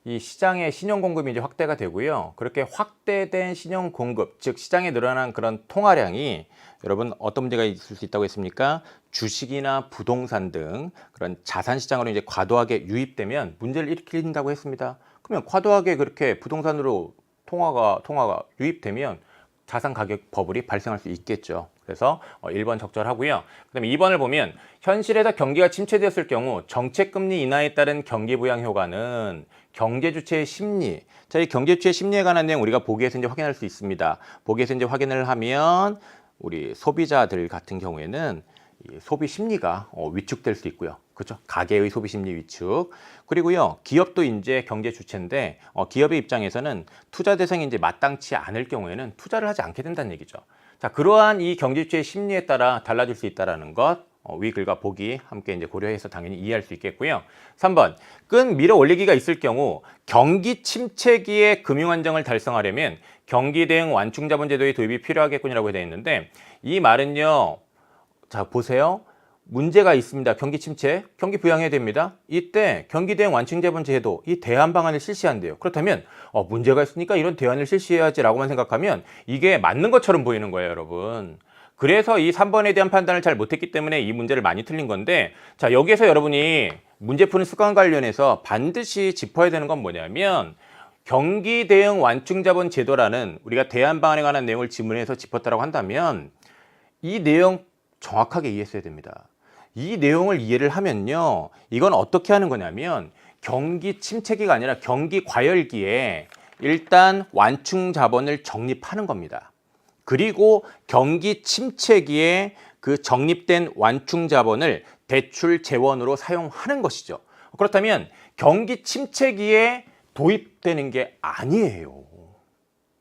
이 시장의 신용 공급이 이제 확대가 되고요. 그렇게 확대된 신용 공급, 즉 시장에 늘어난 그런 통화량이 여러분 어떤 문제가 있을 수 있다고 했습니까? 주식이나 부동산 등 그런 자산 시장으로 이제 과도하게 유입되면 문제를 일으킨다고 했습니다. 그러면 과도하게 그렇게 부동산으로 통화가 유입되면 자산 가격 버블이 발생할 수 있겠죠. 그래서 1번 적절하고요. 그다음에 2번을 보면 현실에서 경기가 침체되었을 경우 정책 금리 인하에 따른 경기 부양 효과는 경제 주체의 심리. 자, 이 경제 주체의 심리에 관한 내용 우리가 보기에서 이제 확인할 수 있습니다. 보기에서 이제 확인을 하면 우리 소비자들 같은 경우에는 이 소비 심리가 위축될 수 있고요. 그렇죠? 가계의 소비 심리 위축. 그리고요, 기업도 이제 경제 주체인데 기업의 입장에서는 투자 대상이 이제 마땅치 않을 경우에는 투자를 하지 않게 된다는 얘기죠. 자, 그러한 이 경제 주체의 심리에 따라 달라질 수 있다라는 것. 위 글과 보기 함께 이제 고려해서 당연히 이해할 수 있겠고요. 3번, 끈 밀어 올리기가 있을 경우 경기 침체기에 금융 안정을 달성하려면 경기 대응 완충 자본 제도의 도입이 필요하겠군이라고 되어 있는데 이 말은요. 자, 보세요. 문제가 있습니다. 경기 침체, 경기 부양해야 됩니다. 이때 경기 대응 완충 자본 제도, 이 대안 방안을 실시한대요. 그렇다면 문제가 있으니까 이런 대안을 실시해야지라고만 생각하면 이게 맞는 것처럼 보이는 거예요, 여러분. 그래서 이 3번에 대한 판단을 잘 못했기 때문에 이 문제를 많이 틀린 건데, 자, 여기에서 여러분이 문제 푸는 습관 관련해서 반드시 짚어야 되는 건 뭐냐면 경기 대응 완충 자본 제도라는 우리가 대안 방안에 관한 내용을 지문에서 짚었다라고 한다면 이 내용 정확하게 이해했어야 됩니다. 이 내용을 이해를 하면요, 이건 어떻게 하는 거냐면 경기 침체기가 아니라 경기 과열기에 일단 완충 자본을 적립하는 겁니다. 그리고 경기 침체기에 그 적립된 완충 자본을 대출 재원으로 사용하는 것이죠. 그렇다면 경기 침체기에 도입되는 게 아니에요.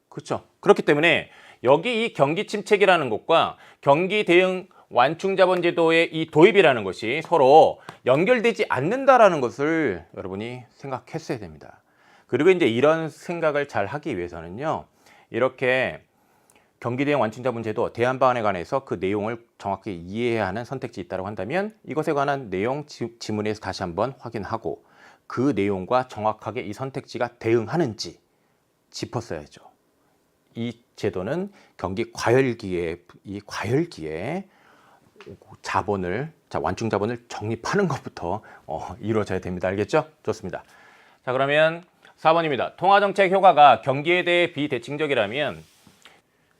그렇죠? 그렇기 때문에 여기 이 경기 침체기라는 것과 경기 대응 완충 자본 제도의 이 도입이라는 것이 서로 연결되지 않는다라는 것을 여러분이 생각했어야 됩니다. 그리고 이제 이런 생각을 잘 하기 위해서는요, 이렇게 경기 대응 완충 자본 제도 대안 방안에 관해서 그 내용을 정확히 이해해야 하는 선택지 있다고 한다면 이것에 관한 내용 지문에서 다시 한번 확인하고 그 내용과 정확하게 이 선택지가 대응하는지 짚었어야죠. 이 제도는 경기 과열기에 자본을, 완충 자본을 적립하는 것부터 이루어져야 됩니다. 알겠죠? 좋습니다. 자, 그러면 4번입니다. 통화정책 효과가 경기에 대해 비대칭적이라면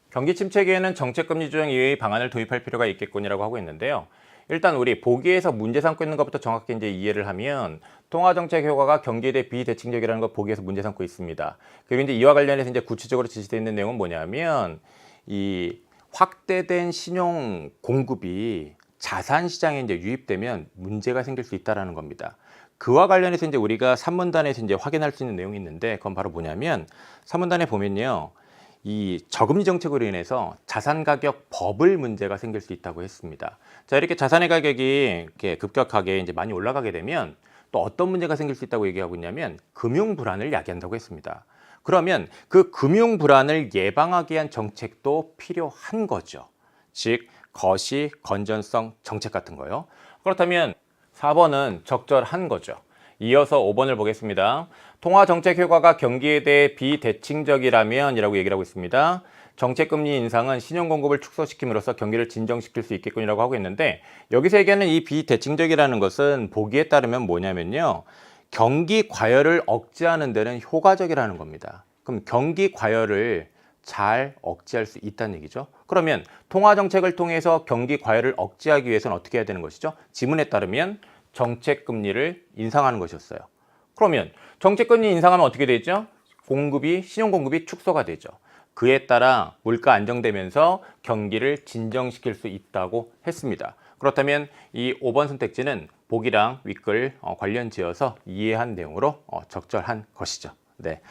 경기 침체기에는 정책금리 조정 이외의 방안을 도입할 필요가 있겠군이라고 하고 있는데요. 일단 우리 보기에서 문제 삼고 있는 것부터 정확히 이제 이해를 하면 통화정책 효과가 경기에 대해 비대칭적이라는 것 보기에서 문제 삼고 있습니다. 그리고 이제 이와 관련해서 이제 구체적으로 지시되어 있는 내용은 뭐냐면 이 확대된 신용 공급이 자산 시장에 이제 유입되면 문제가 생길 수 있다라는 겁니다. 그와 관련해서 이제 우리가 산문단에서 이제 확인할 수 있는 내용이 있는데 그건 바로 뭐냐면 산문단에 보면요. 이 저금리 정책으로 인해서 자산 가격 버블 문제가 생길 수 있다고 했습니다. 자, 이렇게 자산의 가격이 이렇게 급격하게 이제 많이 올라가게 되면 또 어떤 문제가 생길 수 있다고 얘기하고 있냐면 금융 불안을 야기한다고 했습니다. 그러면 그 금융 불안을 예방하기 위한 정책도 필요한 거죠. 즉 거시 건전성 정책 같은 거요. 그렇다면 4번은 적절한 거죠. 이어서 5번을 보겠습니다. 통화 정책 효과가 경기에 대해 비대칭적이라면 이라고 얘기를 하고 있습니다. 정책 금리 인상은 신용 공급을 축소시킴으로써 경기를 진정시킬 수 있겠군이라고 하고 있는데, 여기서 얘기하는 이 비대칭적이라는 것은 보기에 따르면 뭐냐면요, 경기 과열을 억제하는 데는 효과적이라는 겁니다. 그럼 경기 과열을 잘 억제할 수 있다는 얘기죠. 그러면 통화 정책을 통해서 경기 과열을 억제하기 위해서는 어떻게 해야 되는 것이죠? 지문에 따르면 정책 금리를 인상하는 것이었어요. 그러면 정책 금리 인상하면 어떻게 되죠? 신용 공급이 축소가 되죠. 그에 따라 물가 안정되면서 경기를 진정시킬 수 있다고 했습니다. 그렇다면 이 5번 선택지는 보기랑 윗글 관련 지어서 이해한 내용으로 적절한 것이죠. 네.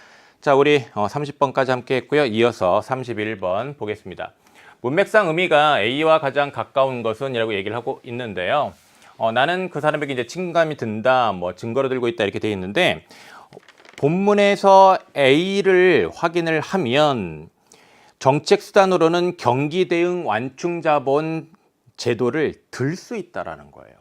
자, 우리 30번까지 함께 했고요. 이어서 31번 보겠습니다. 문맥상 의미가 A와 가장 가까운 것은 이라고 얘기를 하고 있는데요. 나는 그 사람에게 이제 친감이 든다, 뭐 증거를 들고 있다 이렇게 되어 있는데, 본문에서 A를 확인을 하면 정책 수단으로는 경기 대응 완충 자본 제도를 들 수 있다라는 거예요.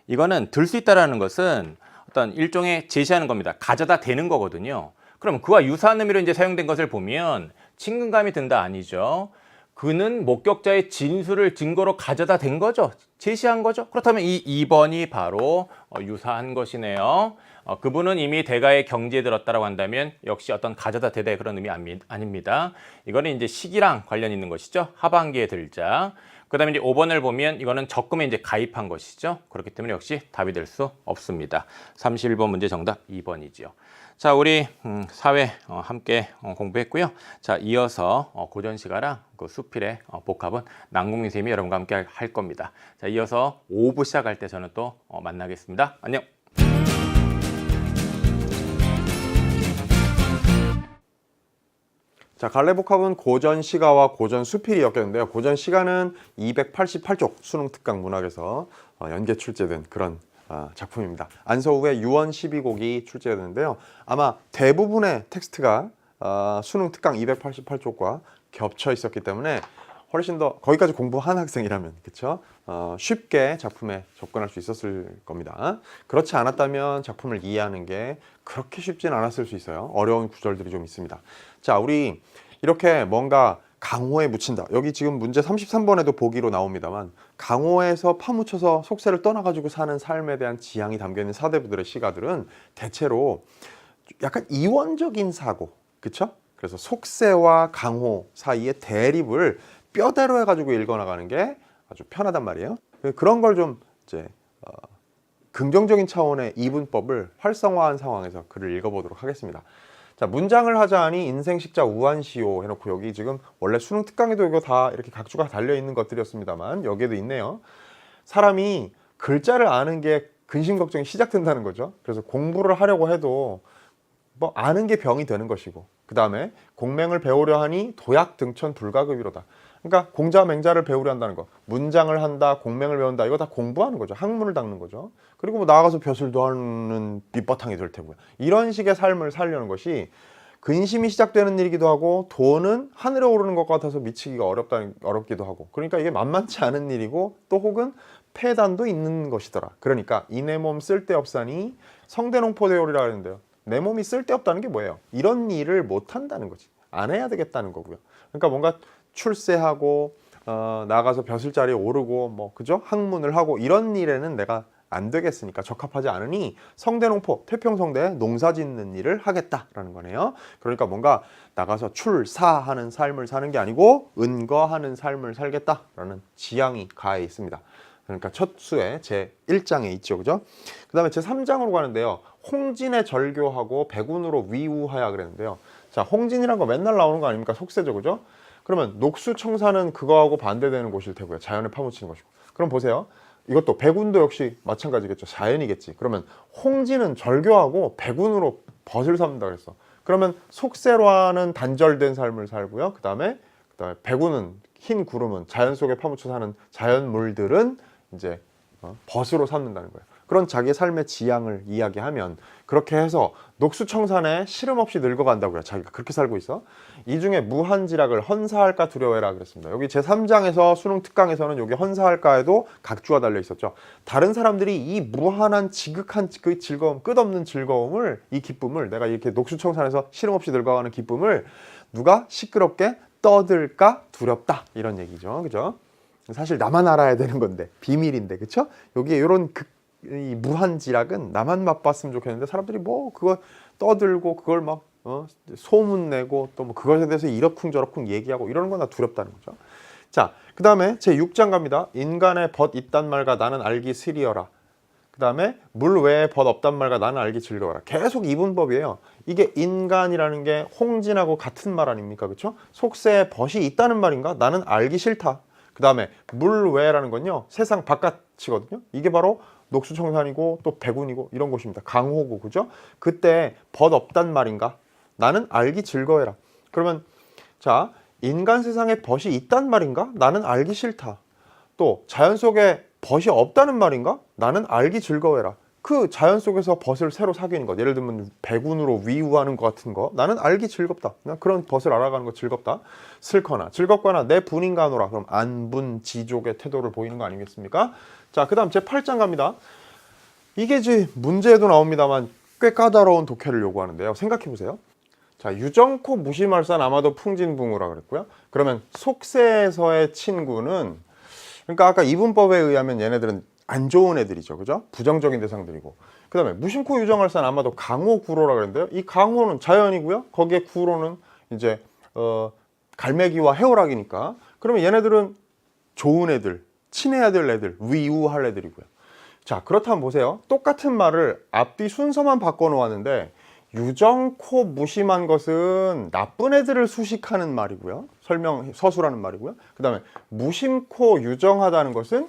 이거는 들 수 있다라는 것은 어떤 일종의 제시하는 겁니다. 가져다 대는 거거든요. 그럼 그와 유사한 의미로 이제 사용된 것을 보면 친근감이 든다 아니죠. 그는 목격자의 진술을 증거로 가져다 댄 거죠. 제시한 거죠. 그렇다면 이 2번이 바로 유사한 것이네요. 그분은 이미 대가의 경지에 들었다라고 한다면 역시 어떤 가져다 대다의 그런 의미 아닙니다. 이거는 이제 시기랑 관련 있는 것이죠. 하반기에 들자. 그 다음에 이제 5번을 보면 이거는 적금에 이제 가입한 것이죠. 그렇기 때문에 역시 답이 될 수 없습니다. 31번 문제 정답 2번이지요. 자, 우리 사회 함께 공부했고요. 자, 이어서 고전시가랑 그 수필의 복합은 남궁민 선생님이 여러분과 함께 할 겁니다. 자, 이어서 5부 시작할 때 저는 또 만나겠습니다. 안녕. 자, 갈래복합은 고전 시가와 고전 수필이 엮였는데요. 고전 시가는 288쪽 수능 특강 문학에서 연계 출제된 그런 작품입니다. 안서우의 유언 12곡이 출제되는데요. 아마 대부분의 텍스트가 수능 특강 288쪽과 겹쳐 있었기 때문에 훨씬 더 거기까지 공부한 학생이라면 그렇죠? 쉽게 작품에 접근할 수 있었을 겁니다. 그렇지 않았다면 작품을 이해하는 게 그렇게 쉽진 않았을 수 있어요. 어려운 구절들이 좀 있습니다. 자, 우리 이렇게 뭔가 강호에 묻힌다. 여기 지금 문제 33번에도 보기로 나옵니다만 강호에서 파묻혀서 속세를 떠나가지고 사는 삶에 대한 지향이 담겨있는 사대부들의 시가들은 대체로 약간 이원적인 사고, 그쵸? 그래서 속세와 강호 사이의 대립을 뼈대로 해가지고 읽어나가는 게 아주 편하단 말이에요. 그런 걸 좀 이제 긍정적인 차원의 이분법을 활성화한 상황에서 글을 읽어보도록 하겠습니다. 자, 문장을 하자 하니 인생식자 우한시오 해놓고 여기 지금 원래 수능 특강에도 이거 다 이렇게 각주가 달려있는 것들이었습니다만 여기에도 있네요. 사람이 글자를 아는 게 근심 걱정이 시작된다는 거죠. 그래서 공부를 하려고 해도 뭐 아는 게 병이 되는 것이고, 그 다음에 공맹을 배우려 하니 도약 등천 불가급이로다. 그러니까 공자 맹자를 배우려 한다는 거, 문장을 한다, 공맹을 배운다, 이거 다 공부하는 거죠. 학문을 닦는 거죠. 그리고 뭐 나아가서 벼슬도 하는 밑바탕이 될 테고요. 이런 식의 삶을 살려는 것이 근심이 시작되는 일이기도 하고, 돈은 하늘에 오르는 것 같아서 미치기가 어렵기도 하고, 그러니까 이게 만만치 않은 일이고, 또 혹은 폐단도 있는 것이더라. 그러니까 이 내 몸 쓸데없사니 성대농포대오리라 하는데요. 내 몸이 쓸데없다는 게 뭐예요? 이런 일을 못 한다는 거지. 안 해야 되겠다는 거고요. 그러니까 뭔가 출세하고 나가서 벼슬자리에 오르고 뭐 그죠? 학문을 하고 이런 일에는 내가 안 되겠으니까 적합하지 않으니 성대농포, 태평성대에 농사 짓는 일을 하겠다라는 거네요. 그러니까 뭔가 나가서 출사하는 삶을 사는 게 아니고 은거하는 삶을 살겠다라는 지향이 가해 있습니다. 그러니까 첫 수의 제 1장에 있죠. 그죠? 그 다음에 제 3장으로 가는데요. 홍진에 절교하고 백운으로 위우하야 그랬는데요. 자, 홍진이란 거 맨날 나오는 거 아닙니까? 속세죠. 그죠? 그러면 녹수청사는 그거하고 반대되는 곳일 테고요. 자연에 파묻히는 것이고. 그럼 보세요. 이것도 백운도 역시 마찬가지겠죠. 자연이겠지. 그러면 홍진은 절교하고 백운으로 벗을 삼는다 그랬어. 그러면 속세로 하는 단절된 삶을 살고요. 그 다음에 백운은 흰 구름은 자연 속에 파묻혀 사는 자연물들은 이제 벗으로 삼는다는 거예요. 그런 자기의 삶의 지향을 이야기하면 그렇게 해서 녹수청산에 시름 없이 늙어간다고요. 자기가 그렇게 살고 있어. 이 중에 무한지락을 헌사할까 두려워해라 그랬습니다. 여기 제3장에서 수능 특강에서는 여기 헌사할까에도 각주가 달려 있었죠. 다른 사람들이 이 무한한 지극한 그 즐거움, 끝없는 즐거움을, 이 기쁨을, 내가 이렇게 녹수청산에서 시름 없이 늙어가는 기쁨을 누가 시끄럽게 떠들까 두렵다, 이런 얘기죠. 그죠? 사실 나만 알아야 되는 건데, 비밀인데, 그쵸? 여기에 이런 이 무한지락은 나만 맛봤으면 좋겠는데 사람들이 뭐 그거 떠들고 그걸 막 소문 내고 또 뭐 그것에 대해서 이러쿵저러쿵 얘기하고 이러는 건 다 두렵다는 거죠. 자, 그 다음에 제 6장 갑니다. 인간의 벗 있단 말과 나는 알기 스리어라. 그 다음에 물 외에 벗 없단 말과 나는 알기 즐거워라. 계속 이분법이에요. 이게 인간이라는 게 홍진하고 같은 말 아닙니까? 그렇죠? 속세에 벗이 있다는 말인가? 나는 알기 싫다. 그 다음에 물 외라는 건요, 세상 바깥이거든요. 이게 바로 녹수청산이고 또 백운이고 이런 곳입니다. 강호고, 그죠? 그때 벗 없단 말인가? 나는 알기 즐거워해라. 그러면 자, 인간 세상에 벗이 있단 말인가? 나는 알기 싫다. 또 자연 속에 벗이 없다는 말인가? 나는 알기 즐거워해라. 그 자연 속에서 벗을 새로 사귀는 것, 예를 들면 백운으로 위우하는 것 같은 거, 나는 알기 즐겁다. 난 그런 벗을 알아가는 거 즐겁다. 싫거나 즐겁거나 내 분인가노라. 그럼 안분지족의 태도를 보이는 거 아니겠습니까? 자, 그 다음 제 8장 갑니다. 이게 이제 문제에도 나옵니다만 꽤 까다로운 독해를 요구하는데요. 생각해 보세요. 자, 유정코 무시말산 아마도 풍진붕우라 그랬고요. 그러면 속세에서의 친구는, 그러니까 아까 이분법에 의하면 얘네들은 안 좋은 애들이죠. 그죠? 부정적인 대상들이고. 그 다음에 무심코 유정할산 아마도 강호 구로라 그랬는데요. 이 강호는 자연이고요. 거기에 구로는 이제 갈매기와 해오락이니까. 그러면 얘네들은 좋은 애들, 친해야 될 애들, 위우할 애들이고요. 자, 그렇다면 보세요. 똑같은 말을 앞뒤 순서만 바꿔놓았는데 유정코 무심한 것은 나쁜 애들을 수식하는 말이고요. 서술하는 말이고요. 그 다음에 무심코 유정하다는 것은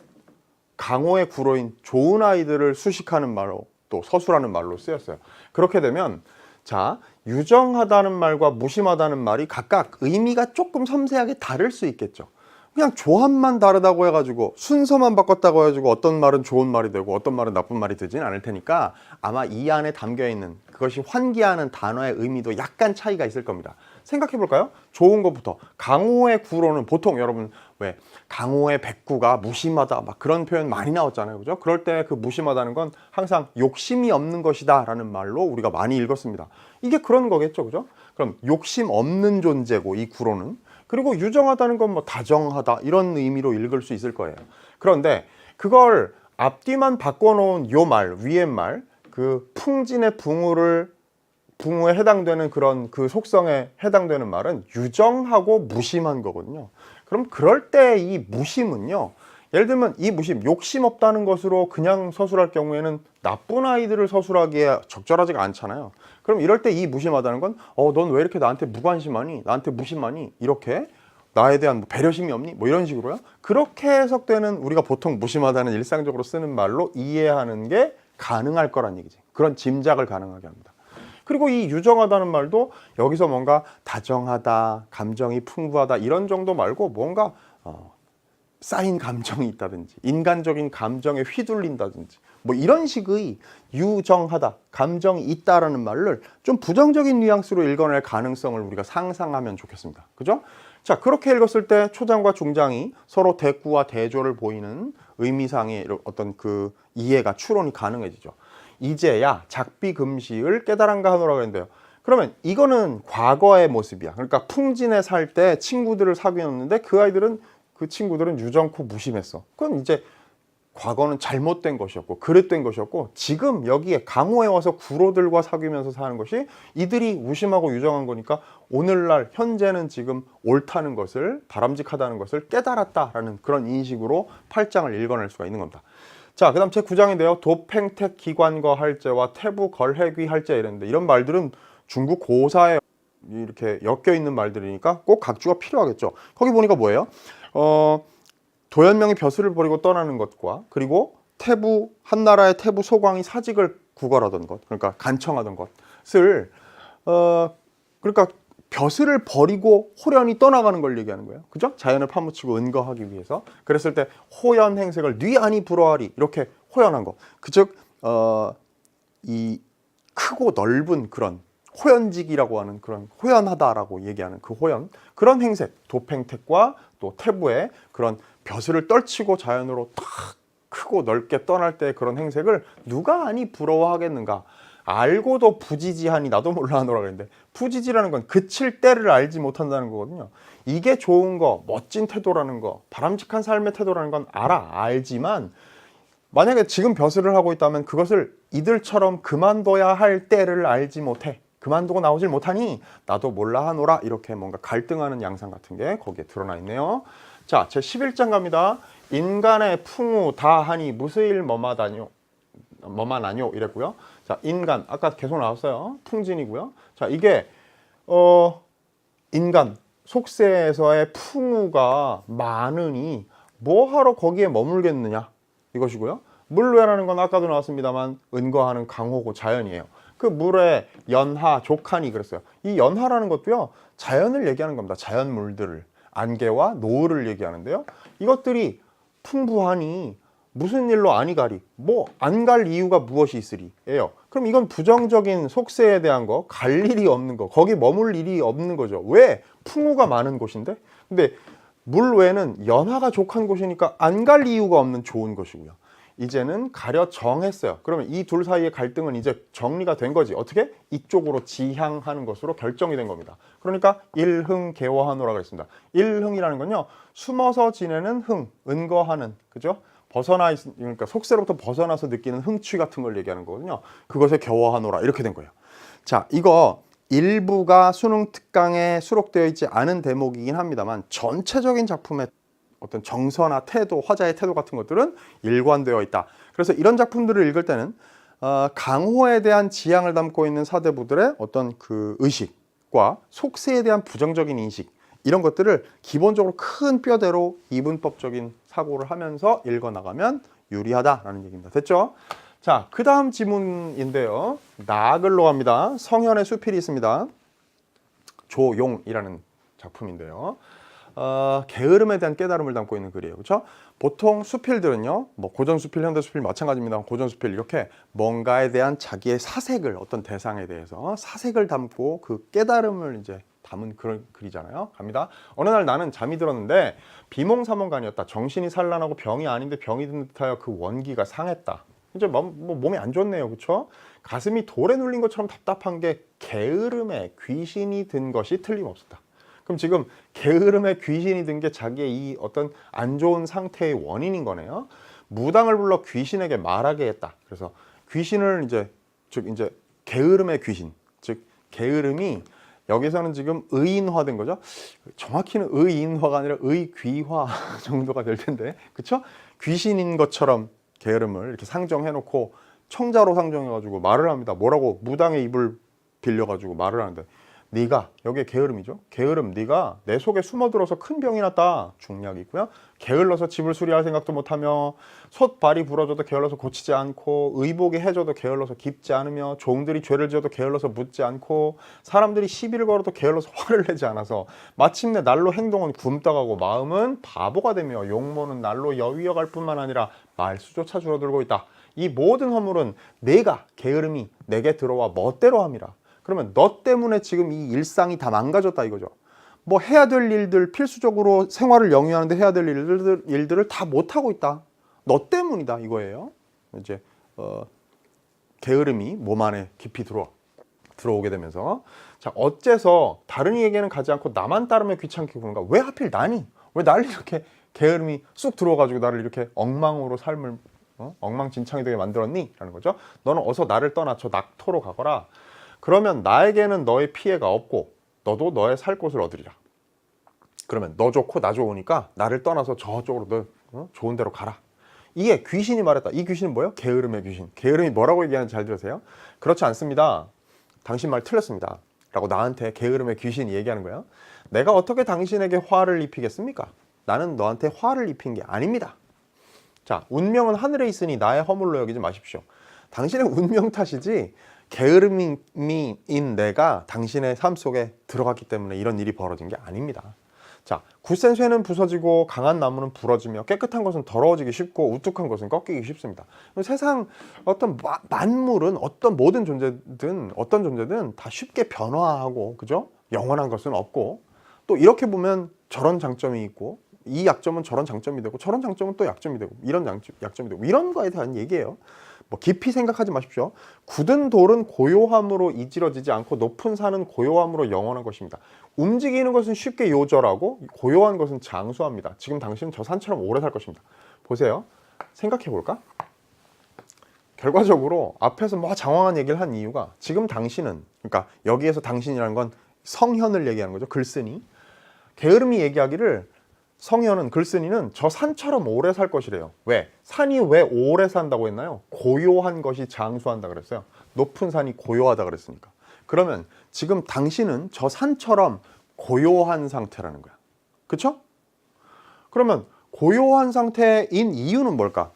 강호의 구로인 좋은 아이들을 수식하는 말로, 또 서술하는 말로 쓰였어요. 그렇게 되면 자, 유정하다는 말과 무심하다는 말이 각각 의미가 조금 섬세하게 다를 수 있겠죠. 그냥 조합만 다르다고 해가지고 순서만 바꿨다고 해가지고 어떤 말은 좋은 말이 되고 어떤 말은 나쁜 말이 되지는 않을 테니까 아마 이 안에 담겨있는 그것이 환기하는 단어의 의미도 약간 차이가 있을 겁니다. 생각해 볼까요? 좋은 것부터. 강호의 구로는 보통 여러분 왜 강호의 백구가 무심하다 막 그런 표현 많이 나왔잖아요. 그죠? 그럴 때 그 무심하다는 건 항상 욕심이 없는 것이다 라는 말로 우리가 많이 읽었습니다. 이게 그런 거겠죠. 그죠? 그럼 욕심 없는 존재고 이 구로는, 그리고 유정하다는 건 뭐 다정하다 이런 의미로 읽을 수 있을 거예요. 그런데 그걸 앞뒤만 바꿔놓은 요 말, 위의 말, 그 풍진의 붕우에 해당되는 그런 그 속성에 해당되는 말은 유정하고 무심한 거거든요. 그럼 그럴 때 이 무심은요, 예를 들면 이 무심, 욕심 없다는 것으로 그냥 서술할 경우에는 나쁜 아이들을 서술하기에 적절하지가 않잖아요. 그럼 이럴 때 이 무심하다는 건 넌 왜 이렇게 나한테 무관심하니? 나한테 무심하니? 이렇게 나에 대한 뭐 배려심이 없니? 뭐 이런 식으로요. 그렇게 해석되는, 우리가 보통 무심하다는 일상적으로 쓰는 말로 이해하는 게 가능할 거란 얘기지. 그런 짐작을 가능하게 합니다. 그리고 이 유정하다는 말도 여기서 뭔가 다정하다, 감정이 풍부하다 이런 정도 말고 뭔가 쌓인 감정이 있다든지 인간적인 감정에 휘둘린다든지 뭐 이런 식의 유정하다, 감정이 있다라는 말을 좀 부정적인 뉘앙스로 읽어낼 가능성을 우리가 상상하면 좋겠습니다. 그죠? 자, 그렇게 읽었을 때 초장과 중장이 서로 대꾸와 대조를 보이는 의미상의 어떤 그 이해가, 추론이 가능해지죠. 이제야 작비금시을 깨달은가 하노라고 했는데요. 그러면 이거는 과거의 모습이야. 그러니까 풍진에 살 때 친구들을 사귀었는데 그 친구들은 유정코 무심했어. 그건 이제 과거는 잘못된 것이었고 그릇된 것이었고, 지금 여기에 강호에 와서 구로들과 사귀면서 사는 것이 이들이 무심하고 유정한 거니까 오늘날 현재는 지금 옳다는 것을, 바람직하다는 것을 깨달았다라는 그런 인식으로 8장을 읽어낼 수가 있는 겁니다. 자, 그 다음 제 9장인데요. 도팽택 기관거 할제와 태부 걸해귀 할제 이랬는데, 이런 말들은 중국 고사에 이렇게 엮여 있는 말들이니까 꼭 각주가 필요하겠죠. 거기 보니까 뭐예요? 도연명이 벼슬을 버리고 떠나는 것과, 그리고 태부, 한나라의 태부 소광이 사직을 구걸하던 것, 그러니까 간청하던 것을 그러니까 벼슬을 버리고 호련히 떠나가는 걸 얘기하는 거예요. 그죠? 자연을 파묻히고 은거하기 위해서. 그랬을 때 호연 행색을 뉘 아니 불허하리, 이렇게 호연한 거. 그즉 이 크고 넓은 그런 호연직이라고 하는 그런 호연하다라고 얘기하는 그 호연, 그런 행색, 도팽택과 또 태부의 그런 벼슬을 떨치고 자연으로 탁 크고 넓게 떠날 때 그런 행색을 누가 아니 부러워하겠는가. 알고도 부지지하니 나도 몰라 하노라 그랬는데, 부지지라는 건 그칠 때를 알지 못한다는 거거든요. 이게 좋은 거, 멋진 태도라는 거, 바람직한 삶의 태도라는 건 알지만 만약에 지금 벼슬을 하고 있다면 그것을 이들처럼 그만둬야 할 때를 알지 못해. 그만두고 나오질 못하니 나도 몰라 하노라. 이렇게 뭔가 갈등하는 양상 같은 게 거기에 드러나 있네요. 자, 제 11장 갑니다. 인간의 풍우 다하니 무스일 뭐마다뇨 뭐마나뇨 이랬고요. 자, 인간 아까 계속 나왔어요. 풍진이고요. 자, 이게 인간 속세에서의 풍우가 많으니 뭐하러 거기에 머물겠느냐 이것이고요. 물외라는 건 아까도 나왔습니다만 은거하는 강호고 자연이에요. 그 물에 연하, 족하니 그랬어요. 이 연하라는 것도요, 자연을 얘기하는 겁니다. 자연물들을, 안개와 노을을 얘기하는데요. 이것들이 풍부하니 무슨 일로 아니 가리, 뭐 안 갈 이유가 무엇이 있으리예요. 그럼 이건 부정적인 속세에 대한 거, 갈 일이 없는 거, 거기 머물 일이 없는 거죠. 왜? 풍우가 많은 곳인데. 근데 물외는 연하가 족한 곳이니까 안 갈 이유가 없는 좋은 곳이고요. 이제는 가려 정했어요. 그러면 이 둘 사이의 갈등은 이제 정리가 된 거지. 어떻게? 이쪽으로 지향하는 것으로 결정이 된 겁니다. 그러니까 일흥개화하노라 그랬습니다. 일흥이라는 건요, 숨어서 지내는 흥, 은거하는, 그죠? 그러니까 속세로부터 벗어나서 느끼는 흥취 같은 걸 얘기하는 거거든요. 그것에 겨워하노라 이렇게 된 거예요. 자, 이거 일부가 수능 특강에 수록되어 있지 않은 대목이긴 합니다만 전체적인 작품의 어떤 정서나 태도, 화자의 태도 같은 것들은 일관되어 있다. 그래서 이런 작품들을 읽을 때는 강호에 대한 지향을 담고 있는 사대부들의 어떤 그 의식과 속세에 대한 부정적인 인식, 이런 것들을 기본적으로 큰 뼈대로 이분법적인 사고를 하면서 읽어나가면 유리하다라는 얘기입니다. 됐죠? 자, 그 다음 지문인데요. 나글로 갑니다. 성현의 수필이 있습니다. 조용이라는 작품인데요. 게으름에 대한 깨달음을 담고 있는 글이에요. 그렇죠? 보통 수필들은요, 뭐 고전 수필, 현대 수필 마찬가지입니다. 고전 수필 이렇게 뭔가에 대한 자기의 사색을, 어떤 대상에 대해서 사색을 담고 그 깨달음을 이제 담은 그런 글이잖아요. 갑니다. 어느 날 나는 잠이 들었는데 비몽사몽간이었다. 정신이 산란하고 병이 아닌데 병이 든 듯하여 그 원기가 상했다. 이제 몸이 안 좋네요. 그렇죠? 가슴이 돌에 눌린 것처럼 답답한 게 게으름에 귀신이 든 것이 틀림없었다. 그럼 지금 게으름에 귀신이 든 게 자기의 이 어떤 안 좋은 상태의 원인인 거네요. 무당을 불러 귀신에게 말하게 했다. 그래서 귀신을 이제 게으름의 귀신, 즉 게으름이 여기서는 지금 의인화된 거죠. 정확히는 의인화가 아니라 의귀화 정도가 될 텐데, 그렇죠? 귀신인 것처럼 게으름을 이렇게 상정해놓고 청자로 상정해가지고 말을 합니다. 뭐라고? 무당의 입을 빌려가지고 말을 하는데, 네가, 여기에 게으름이죠. 게으름, 네가 내 속에 숨어들어서 큰 병이 났다. 중약이 있고요. 게을러서 집을 수리할 생각도 못하며 솥발이 부러져도 게을러서 고치지 않고 의복이 해져도 게을러서 깁지 않으며 종들이 죄를 지어도 게을러서 묻지 않고 사람들이 시비를 걸어도 게을러서 화를 내지 않아서 마침내 날로 행동은 굼떠가고 마음은 바보가 되며 용모는 날로 여위어갈 뿐만 아니라 말수조차 줄어들고 있다. 이 모든 허물은 내가, 게으름이 내게 들어와 멋대로 함이라. 그러면 너 때문에 지금 이 일상이 다 망가졌다 이거죠. 뭐 해야 될 일들, 필수적으로 생활을 영위하는데 해야 될 일들을 다 못하고 있다. 너 때문이다 이거예요. 이제 게으름이 몸 안에 깊이 들어오게 되면서, 자, 어째서 다른 이에게는 가지 않고 나만 따르면 귀찮게 구는가? 왜 하필 나니? 왜 날 이렇게 게으름이 쑥 들어와가지고 나를 이렇게 엉망으로 삶을 엉망진창이 되게 만들었니? 라는 거죠. 너는 어서 나를 떠나 저 낙토로 가거라. 그러면 나에게는 너의 피해가 없고 너도 너의 살 곳을 얻으리라. 그러면 너 좋고 나 좋으니까 나를 떠나서 저쪽으로 너 좋은 데로 가라. 이게 귀신이 말했다. 이 귀신은 뭐예요? 게으름의 귀신. 게으름이 뭐라고 얘기하는지 잘 들으세요. 그렇지 않습니다. 당신 말 틀렸습니다. 라고 나한테 게으름의 귀신이 얘기하는 거예요. 내가 어떻게 당신에게 화를 입히겠습니까? 나는 너한테 화를 입힌 게 아닙니다. 자, 운명은 하늘에 있으니 나의 허물로 여기지 마십시오. 당신의 운명 탓이지 게으름인 내가 당신의 삶 속에 들어갔기 때문에 이런 일이 벌어진 게 아닙니다. 자, 굳센 쇠는 부서지고 강한 나무는 부러지며 깨끗한 것은 더러워지기 쉽고 우뚝한 것은 꺾이기 쉽습니다. 세상 어떤 만물은 모든 존재든 어떤 존재든 다 쉽게 변화하고, 그죠? 영원한 것은 없고, 또 이렇게 보면 저런 장점이 있고, 이 약점은 저런 장점이 되고, 저런 장점은 또 약점이 되고, 이런 약점이 되고, 이런 거에 대한 얘기예요. 뭐 깊이 생각하지 마십시오. 굳은 돌은 고요함으로 이지러지지 않고 높은 산은 고요함으로 영원한 것입니다. 움직이는 것은 쉽게 요절하고 고요한 것은 장수합니다. 지금 당신은 저 산처럼 오래 살 것입니다. 보세요. 생각해 볼까? 결과적으로 앞에서 뭐 장황한 얘기를 한 이유가, 지금 당신은, 그러니까 여기에서 당신이라는 건 성현을 얘기하는 거죠. 글쓴이. 게으름이 얘기하기를, 성현은, 글쓴이는 저 산처럼 오래 살 것이래요. 왜? 산이 왜 오래 산다고 했나요? 고요한 것이 장수한다 그랬어요. 높은 산이 고요하다 그랬으니까. 그러면 지금 당신은 저 산처럼 고요한 상태라는 거야. 그쵸? 그러면 고요한 상태인 이유는 뭘까?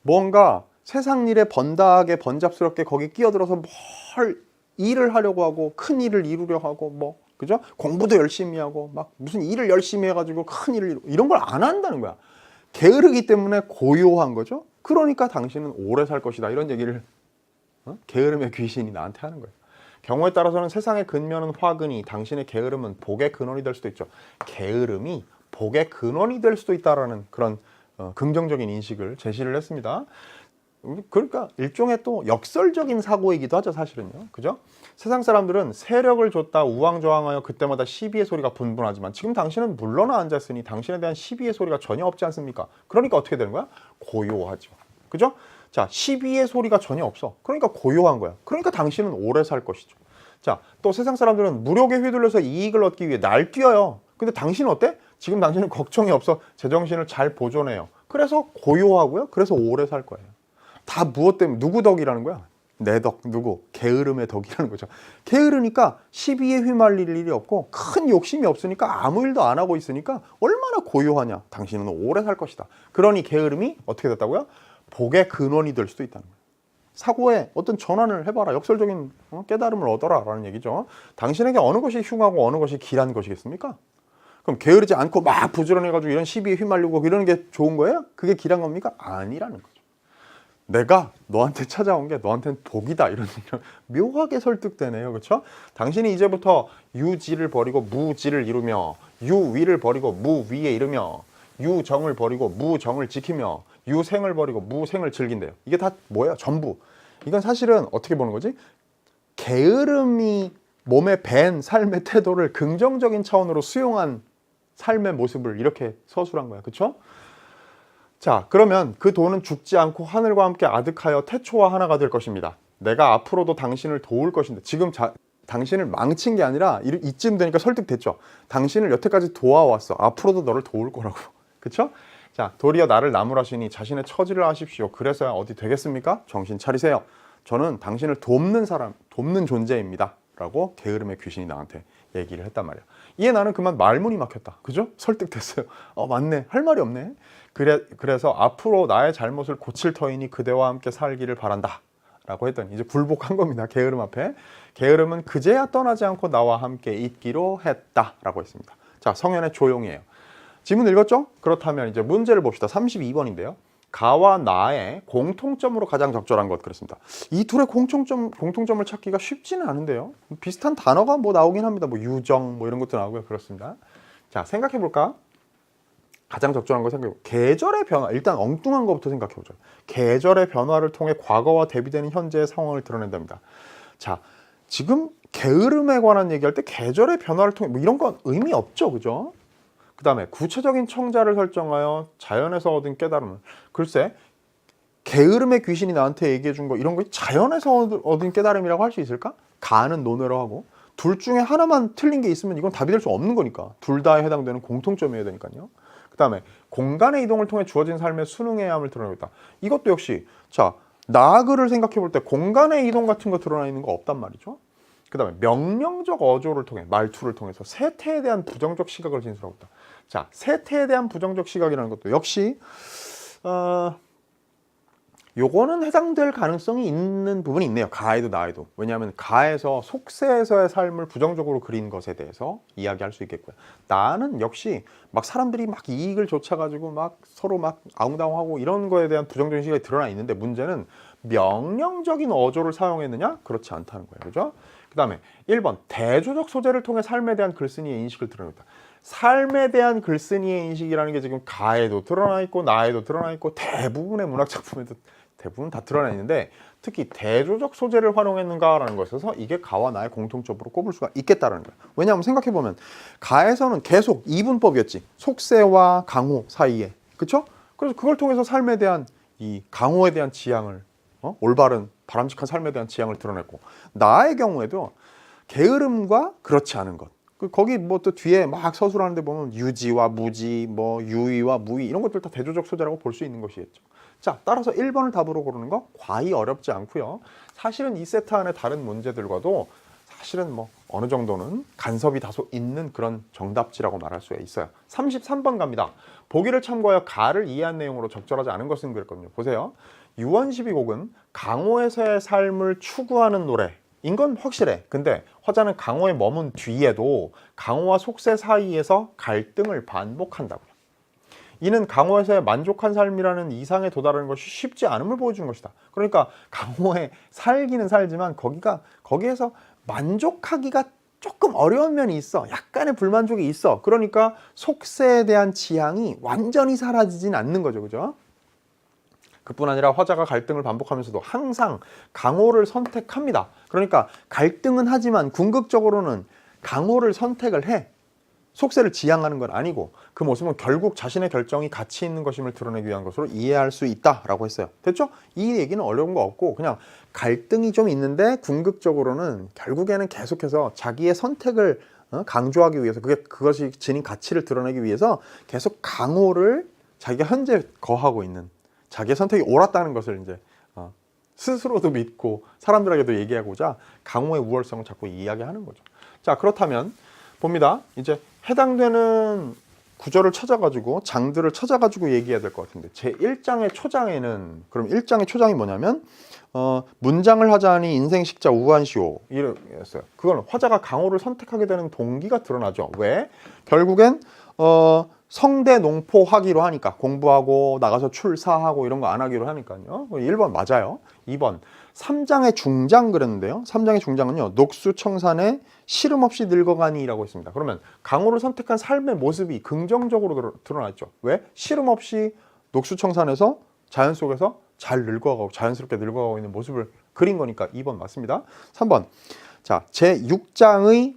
뭔가 세상 일에 번다하게 번잡스럽게 거기 끼어들어서 뭘 일을 하려고 하고, 큰 일을 이루려 하고, 뭐, 그죠? 공부도 열심히 하고, 막 무슨 일을 열심히 해가지고 큰 일을 이런 걸 안 한다는 거야. 게으르기 때문에 고요한 거죠. 그러니까 당신은 오래 살 것이다. 이런 얘기를 게으름의 귀신이 나한테 하는 거예요. 경우에 따라서는 세상의 근면은 화근이, 당신의 게으름은 복의 근원이 될 수도 있죠. 게으름이 복의 근원이 될 수도 있다라는 그런 긍정적인 인식을 제시를 했습니다. 그러니까 일종의 또 역설적인 사고이기도 하죠, 사실은요. 그죠? 세상 사람들은 세력을 줬다 우왕좌왕하여 그때마다 시비의 소리가 분분하지만, 지금 당신은 물러나 앉았으니 당신에 대한 시비의 소리가 전혀 없지 않습니까? 그러니까 어떻게 되는 거야? 고요하죠. 그죠? 자, 시비의 소리가 전혀 없어. 그러니까 고요한 거야. 그러니까 당신은 오래 살 것이죠. 자, 또 세상 사람들은 무력에 휘둘려서 이익을 얻기 위해 날뛰어요. 근데 당신은 어때? 지금 당신은 걱정이 없어. 제정신을 잘 보존해요. 그래서 고요하고요. 그래서 오래 살 거예요. 다 무엇 때문에? 누구 덕이라는 거야? 내 덕, 누구? 게으름의 덕이라는 거죠. 게으르니까 시비에 휘말릴 일이 없고 큰 욕심이 없으니까 아무 일도 안 하고 있으니까 얼마나 고요하냐. 당신은 오래 살 것이다. 그러니 게으름이 어떻게 됐다고요? 복의 근원이 될 수도 있다는 거예요. 사고에 어떤 전환을 해봐라. 역설적인 깨달음을 얻어라 라는 얘기죠. 당신에게 어느 것이 흉하고 어느 것이 길한 것이겠습니까? 그럼 게으르지 않고 막 부지런해가지고 이런 시비에 휘말리고 이러는 게 좋은 거예요? 그게 길한 겁니까? 아니라는 거죠. 내가 너한테 찾아온 게 너한테는 복이다. 이런 묘하게 설득되네요. 그렇죠? 당신이 이제부터 유지를 버리고 무지를 이루며, 유위를 버리고 무위에 이르며, 유정을 버리고 무정을 지키며, 유생을 버리고 무생을 즐긴대요. 이게 다 뭐예요? 전부. 이건 사실은 어떻게 보는 거지? 게으름이 몸에 밴 삶의 태도를 긍정적인 차원으로 수용한 삶의 모습을 이렇게 서술한 거야. 그렇죠? 자, 그러면 그 돈은 죽지 않고 하늘과 함께 아득하여 태초와 하나가 될 것입니다. 내가 앞으로도 당신을 도울 것인데, 지금 당신을 망친 게 아니라 이쯤 되니까 설득됐죠. 당신을 여태까지 도와왔어. 앞으로도 너를 도울 거라고. 그렇죠? 자, 도리어 나를 나무라시니 자신의 처지를 아십시오. 그래서야 어디 되겠습니까? 정신 차리세요. 저는 당신을 돕는 사람, 돕는 존재입니다. 라고 게으름의 귀신이 나한테 얘기를 했단 말이야. 이에 나는 그만 말문이 막혔다. 그죠? 설득됐어요. 맞네. 할 말이 없네. 그래서 앞으로 나의 잘못을 고칠 터이니 그대와 함께 살기를 바란다. 라고 했더니 이제 굴복한 겁니다. 게으름 앞에. 게으름은 그제야 떠나지 않고 나와 함께 있기로 했다. 라고 했습니다. 자, 성현의 조용이에요. 지문 읽었죠? 그렇다면 이제 문제를 봅시다. 32번인데요. 가와 나의 공통점으로 가장 적절한 것, 그렇습니다. 이 둘의 공통점을 찾기가 쉽지는 않은데요. 비슷한 단어가 뭐 나오긴 합니다. 뭐 유정 뭐 이런 것도 나오고요. 그렇습니다. 자, 생각해 볼까? 가장 적절한 거 생각해 볼까? 계절의 변화. 일단 엉뚱한 것부터 생각해 보죠. 계절의 변화를 통해 과거와 대비되는 현재의 상황을 드러낸답니다. 자, 지금 게으름에 관한 얘기할 때 계절의 변화를 통해 뭐 이런 건 의미 없죠. 그죠? 그 다음에 구체적인 청자를 설정하여 자연에서 얻은 깨달음을, 글쎄 게으름의 귀신이 나한테 얘기해 준 거, 이런 거 자연에서 얻은 깨달음이라고 할 수 있을까? 가는 논외로 하고, 둘 중에 하나만 틀린 게 있으면 이건 답이 될 수 없는 거니까 둘 다에 해당되는 공통점이어야 되니까요. 그 다음에 공간의 이동을 통해 주어진 삶의 순응해야 함을 드러내고 있다. 이것도 역시, 자, 나그를 생각해 볼 때 공간의 이동 같은 거 드러나 있는 거 없단 말이죠. 그 다음에 명령적 어조를 통해, 말투를 통해서 세태에 대한 부정적 시각을 진술하고 있다. 자, 세태에 대한 부정적 시각이라는 것도 역시 요거는 해당될 가능성이 있는 부분이 있네요. 가에도 나에도. 왜냐하면 가에서 속세에서의 삶을 부정적으로 그린 것에 대해서 이야기할 수 있겠고요. 나는 역시 막 사람들이 막 이익을 좇아가지고 막 서로 막 아웅다웅하고 이런 거에 대한 부정적인 시각이 드러나 있는데, 문제는 명령적인 어조를 사용했느냐? 그렇지 않다는 거예요. 그죠? 그 다음에 1번 대조적 소재를 통해 삶에 대한 글쓴이의 인식을 드러냈다. 삶에 대한 글쓴이의 인식이라는 게 지금 가에도 드러나 있고 나에도 드러나 있고 대부분의 문학 작품에도 대부분 다 드러나 있는데, 특히 대조적 소재를 활용했는가라는 것에서 이게 가와 나의 공통점으로 꼽을 수가 있겠다라는 거예요. 왜냐하면 생각해보면 가에서는 계속 이분법이었지. 속세와 강호 사이에. 그쵸? 그래서 그걸 통해서 삶에 대한 이 강호에 대한 지향을 올바른 바람직한 삶에 대한 지향을 드러냈고, 나의 경우에도 게으름과 그렇지 않은 것. 거기 뭐 또 뒤에 막 서술하는데 보면 유지와 무지, 뭐 유의와 무의 이런 것들 다 대조적 소재라고 볼 수 있는 것이겠죠. 자, 따라서 1번을 답으로 고르는 거 과히 어렵지 않고요. 사실은 이 세트 안에 다른 문제들과도 사실은 뭐 어느 정도는 간섭이 다소 있는 그런 정답지라고 말할 수가 있어요. 33번 갑니다. 보기를 참고하여 가를 이해한 내용으로 적절하지 않은 것은 그랬거든요. 보세요. 유언12곡은 강호에서의 삶을 추구하는 노래인 건 확실해. 근데 화자는 강호에 머문 뒤에도 강호와 속세 사이에서 갈등을 반복한다고요. 이는 강호에서의 만족한 삶이라는 이상에 도달하는 것이 쉽지 않음을 보여주는 것이다. 그러니까 강호에 살기는 살지만 거기에서 만족하기가 조금 어려운 면이 있어. 약간의 불만족이 있어. 그러니까 속세에 대한 지향이 완전히 사라지진 않는 거죠. 그죠? 그뿐 아니라 화자가 갈등을 반복하면서도 항상 강호를 선택합니다. 그러니까 갈등은 하지만 궁극적으로는 강호를 선택을 해. 속세를 지향하는 건 아니고, 그 모습은 결국 자신의 결정이 가치 있는 것임을 드러내기 위한 것으로 이해할 수 있다라고 했어요. 됐죠? 이 얘기는 어려운 거 없고, 그냥 갈등이 좀 있는데 궁극적으로는 결국에는 계속해서 자기의 선택을 강조하기 위해서, 그것이 지닌 가치를 드러내기 위해서 계속 강호를 자기가 현재 거하고 있는, 자기의 선택이 옳았다는 것을 이제 스스로도 믿고 사람들에게도 얘기하고자 강호의 우월성을 자꾸 이야기하는 거죠. 자, 그렇다면 봅니다. 이제 해당되는 구절을 찾아가지고 장들을 찾아가지고 얘기해야 될 것 같은데, 제 1장의 초장에는, 그럼 1장의 초장이 뭐냐면 문장을 하자니 인생식자 우한시오 이랬어요. 그건 화자가 강호를 선택하게 되는 동기가 드러나죠. 왜? 결국엔 성대 농포하기로 하니까, 공부하고 나가서 출사하고 이런 거 안 하기로 하니까요. 1번 맞아요. 2번 3장의 중장 그랬는데요. 3장의 중장은요, 녹수청산에 시름 없이 늙어가니라고 했습니다. 그러면 강호를 선택한 삶의 모습이 긍정적으로 드러났죠. 왜? 시름 없이 녹수청산에서 자연 속에서 잘 늙어가고 자연스럽게 늙어가고 있는 모습을 그린 거니까 2번 맞습니다. 3번 자, 제6장의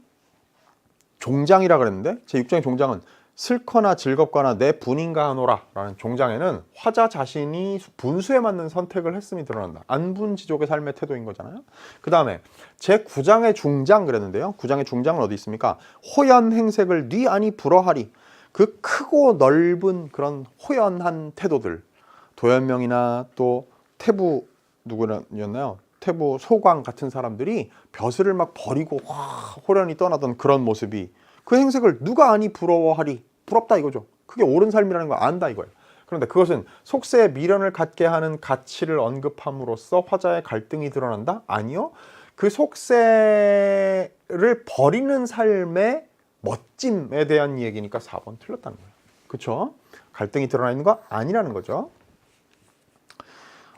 종장이라 그랬는데, 제6장의 종장은 슬거나 즐겁거나 내 분인가 하노라 라는 종장에는 화자 자신이 분수에 맞는 선택을 했음이 드러난다. 안분지족의 삶의 태도인 거잖아요. 그 다음에 제9장의 중장 그랬는데요. 9장의 중장은 어디 있습니까? 호연 행색을 뉘 아니 불어하리. 그 크고 넓은 그런 호연한 태도들, 도연명이나 또 태부 누구였나요? 태부 소광 같은 사람들이 벼슬을 막 버리고 호련히 떠나던 그런 모습이, 그 행색을 누가 아니 부러워하리. 부럽다 이거죠. 그게 옳은 삶이라는 걸 안다 이거예요. 그런데 그것은 속세에 미련을 갖게 하는 가치를 언급함으로써 화자의 갈등이 드러난다? 아니요. 그 속세를 버리는 삶의 멋짐에 대한 얘기니까 4번 틀렸다는 거예요. 그렇죠? 갈등이 드러나 있는 거 아니라는 거죠.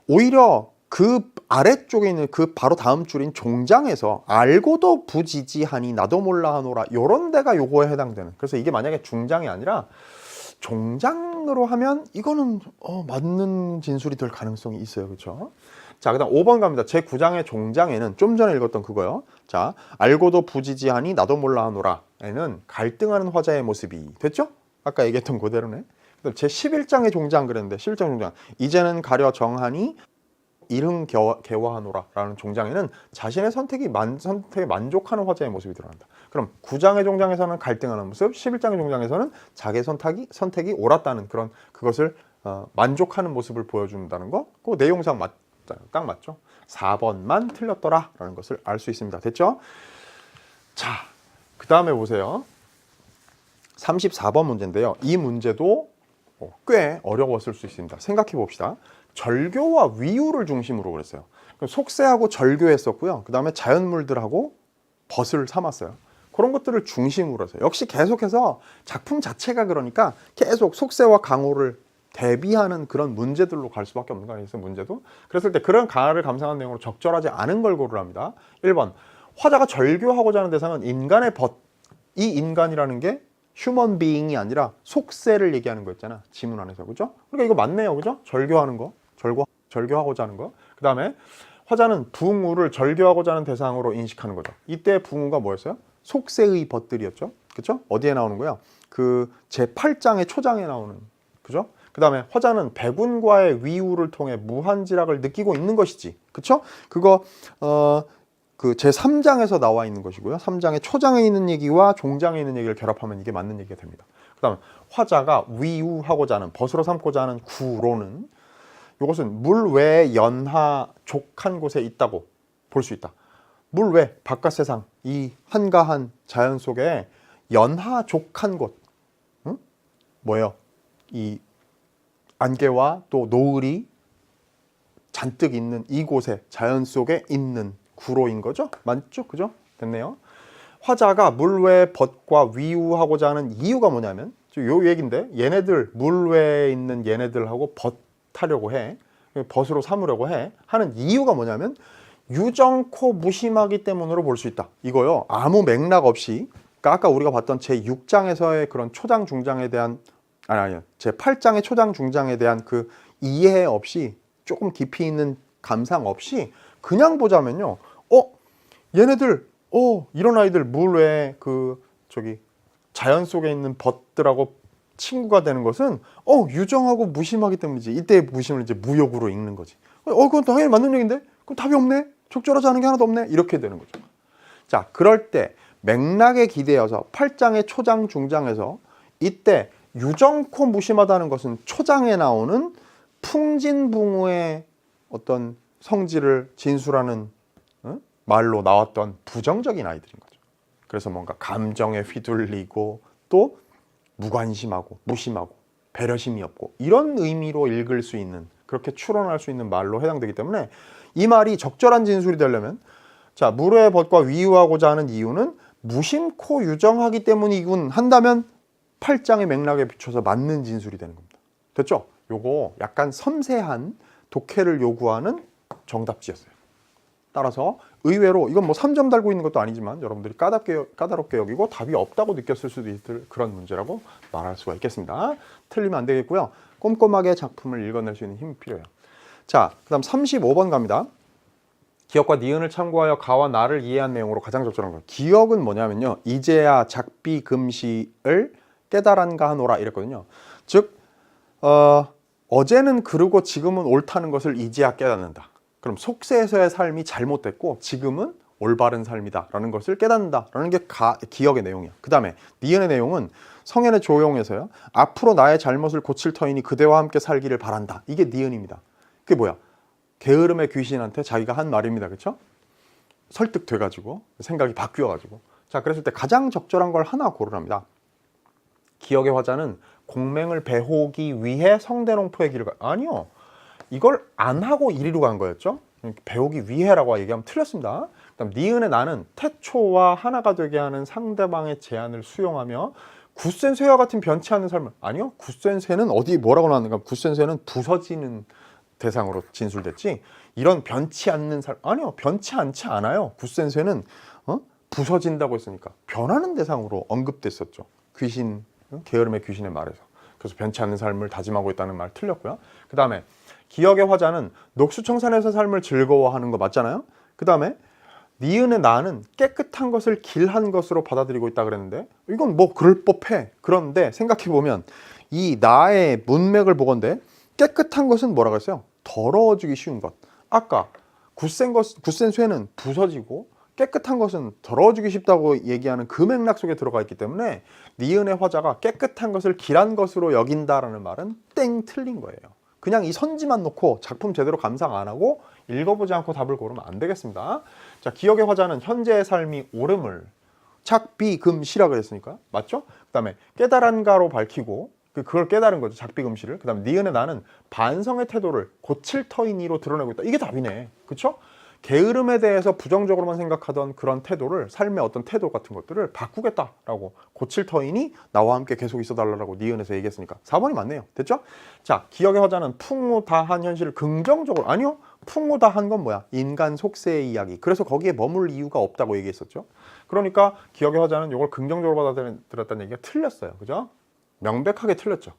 오히려 그 아래쪽에 있는 그 바로 다음 줄인 종장에서 알고도 부지지하니 나도 몰라 하노라, 요런 데가 요거에 해당되는, 그래서 이게 만약에 중장이 아니라 종장으로 하면 이거는 맞는 진술이 될 가능성이 있어요. 그렇죠? 자, 그 다음 5번 갑니다. 제9장의 종장에는 좀 전에 읽었던 그거요. 자, 알고도 부지지하니 나도 몰라 하노라 에는 갈등하는 화자의 모습이 됐죠? 아까 얘기했던 그대로네. 제11장의 종장 그랬는데, 11장 종장 이제는 가려 정하니 일흥 개화하노라 라는 종장에는 자신의 선택에 만족하는 화자의 모습이 드러난다. 그럼 9장의 종장에서는 갈등하는 모습, 11장의 종장에서는 자기의 선택이 옳았다는 그런, 그것을 만족하는 모습을 보여준다는 거, 그 내용상 딱 맞죠? 4번만 틀렸더라 라는 것을 알 수 있습니다. 됐죠? 자, 그 다음에 보세요. 34번 문제인데요. 이 문제도 꽤 어려웠을 수 있습니다. 생각해 봅시다. 절교와 위유를 중심으로 그랬어요. 속세하고 절교했었고요. 그 다음에 자연물들하고 벗을 삼았어요. 그런 것들을 중심으로 해서 역시 계속해서 작품 자체가 그러니까 계속 속세와 강호를 대비하는 그런 문제들로 갈 수밖에 없는 거 아니겠어요? 문제도. 그랬을 때 그런 가를 감상한 내용으로 적절하지 않은 걸 고르랍니다. 1번 화자가 절교하고자 하는 대상은 인간의 벗. 이 인간이라는 게 휴먼 비잉이 아니라 속세를 얘기하는 거였잖아. 지문 안에서. 그죠? 그러니까 이거 맞네요. 그죠? 절교하는 거. 절교하고자 하는 거. 그 다음에 화자는 붕우를 절교하고자 하는 대상으로 인식하는 거죠. 이때 붕우가 뭐였어요? 속세의 벗들이었죠. 그죠? 어디에 나오는 거야? 그 제8장의 초장에 나오는. 그죠? 그 다음에 화자는 백운과의 위우를 통해 무한지락을 느끼고 있는 것이지. 그쵸? 그거 그 제3장에서 나와 있는 것이고요. 3장의 초장에 있는 얘기와 종장에 있는 얘기를 결합하면 이게 맞는 얘기가 됩니다. 그 다음에 화자가 위우하고자 하는, 벗으로 삼고자 하는 구로는 이것은 물 외에 연하 족한 곳에 있다고 볼 수 있다. 물 외, 바깥 세상, 이 한가한 자연 속에 연하 족한 곳, 응? 뭐예요? 이 안개와 또 노을이 잔뜩 있는 이곳에 자연 속에 있는 구로인 거죠? 맞죠? 그죠? 됐네요. 화자가 물외 벗과 위우하고자 하는 이유가 뭐냐면 요 얘기인데 얘네들 물외에 있는 얘네들하고 벗하려고 해. 벗으로 삼으려고 해. 하는 이유가 뭐냐면 유정코 무심하기 때문으로 볼 수 있다. 이거요. 아무 맥락 없이 그러니까 아까 우리가 봤던 제6장에서의 그런 초장 중장에 대한 아니요. 제8장의 초장 중장에 대한 그 이해 없이 조금 깊이 있는 감상 없이 그냥 보자면요. 얘네들 이런 아이들 물외에 그 저기 자연 속에 있는 벗들하고 친구가 되는 것은 유정하고 무심하기 때문이지. 이때 무심을 이제 무욕으로 읽는 거지. 그건 당연히 맞는 얘기인데? 그럼 답이 없네. 적절하지 않은 게 하나도 없네. 이렇게 되는 거죠. 자, 그럴 때 맥락에 기대어서 8장의 초장 중장에서 이때 유정코 무심하다는 것은 초장에 나오는 풍진붕우의 어떤 성질을 진술하는 말로 나왔던 부정적인 아이들인 거죠. 그래서 뭔가 감정에 휘둘리고 또 무관심하고 무심하고 배려심이 없고 이런 의미로 읽을 수 있는 그렇게 추론할 수 있는 말로 해당되기 때문에 이 말이 적절한 진술이 되려면 자 물의 벗과 위유하고자 하는 이유는 무심코 유정하기 때문이군 한다면 8장의 맥락에 비춰서 맞는 진술이 되는 겁니다. 됐죠? 요거 약간 섬세한 독해를 요구하는 정답지였어요. 따라서 의외로 이건 뭐 3점 달고 있는 것도 아니지만 여러분들이 까다롭게 여기고 답이 없다고 느꼈을 수도 있을 그런 문제라고 말할 수가 있겠습니다. 틀리면 안 되겠고요. 꼼꼼하게 작품을 읽어낼 수 있는 힘이 필요해요. 자, 그 다음 35번 갑니다. 기억과 니은을 참고하여 가와 나를 이해한 내용으로 가장 적절한 거. 기억은 뭐냐면요. 이제야 작비 금시를 깨달은가 하노라 이랬거든요. 즉 어제는 그르고 지금은 옳다는 것을 이제야 깨닫는다. 그럼 속세에서의 삶이 잘못됐고 지금은 올바른 삶이다 라는 것을 깨닫는다 라는 게 기억의 내용이야. 그 다음에 니은의 내용은 성현의 조용에서요. 앞으로 나의 잘못을 고칠 터이니 그대와 함께 살기를 바란다. 이게 니은입니다. 그게 뭐야? 게으름의 귀신한테 자기가 한 말입니다. 그렇죠? 설득돼가지고 생각이 바뀌어가지고 자 그랬을 때 가장 적절한 걸 하나 고르랍니다. 기억의 화자는 공맹을 배우기 위해 성대농포의 길을 아니요. 이걸 안 하고 이리로 간 거였죠. 배우기 위해라고 얘기하면 틀렸습니다. 그다음 니은의 나는 태초와 하나가 되게 하는 상대방의 제안을 수용하며 굳센 쇠와 같은 변치 않는 삶을 아니요. 굳센 쇠는 어디 뭐라고 나왔는가? 굳센 쇠는 부서지는 대상으로 진술됐지. 이런 변치 않는 삶 아니요. 변치 않지 않아요. 굳센 쇠는 부서진다고 했으니까 변하는 대상으로 언급됐었죠. 귀신 게으름의 귀신의 말에서. 그래서 변치 않는 삶을 다짐하고 있다는 말 틀렸고요. 그 다음에 기억의 화자는 녹수청산에서 삶을 즐거워하는 거 맞잖아요. 그 다음에 니은의 나는 깨끗한 것을 길한 것으로 받아들이고 있다 그랬는데 이건 뭐 그럴 법해. 그런데 생각해보면 이 나의 문맥을 보건대 깨끗한 것은 뭐라고 했어요? 더러워지기 쉬운 것. 아까 굳센 쇠는 부서지고 깨끗한 것은 더러워지기 쉽다고 얘기하는 그 맥락 속에 들어가 있기 때문에 니은의 화자가 깨끗한 것을 길한 것으로 여긴다라는 말은 땡 틀린 거예요. 그냥 이 선지만 놓고 작품 제대로 감상 안 하고 읽어보지 않고 답을 고르면 안 되겠습니다. 자, 기억의 화자는 현재의 삶이 옳음을 착비금시라 그랬으니까 맞죠? 그 다음에 깨달은가로 밝히고 그 그걸 깨달은 거죠. 작비금시를. 그다음 니은의 나는 반성의 태도를 고칠 터이니로 드러내고 있다. 이게 답이네. 그렇죠? 게으름에 대해서 부정적으로만 생각하던 그런 태도를, 삶의 어떤 태도 같은 것들을 바꾸겠다라고, 고칠 터이니 나와 함께 계속 있어달라고 니은에서 얘기했으니까 4번이 맞네요. 됐죠? 자, 기억의 허자는 풍우다한 현실을 긍정적으로, 아니요, 풍우다한 건 뭐야? 인간 속세의 이야기. 그래서 거기에 머물 이유가 없다고 얘기했었죠. 그러니까 기억의 허자는 이걸 긍정적으로 받아들였다는 얘기가 틀렸어요. 그죠? 명백하게 틀렸죠.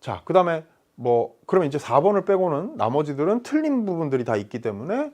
자, 그 다음에 뭐 그러면 이제 4번을 빼고는 나머지들은 틀린 부분들이 다 있기 때문에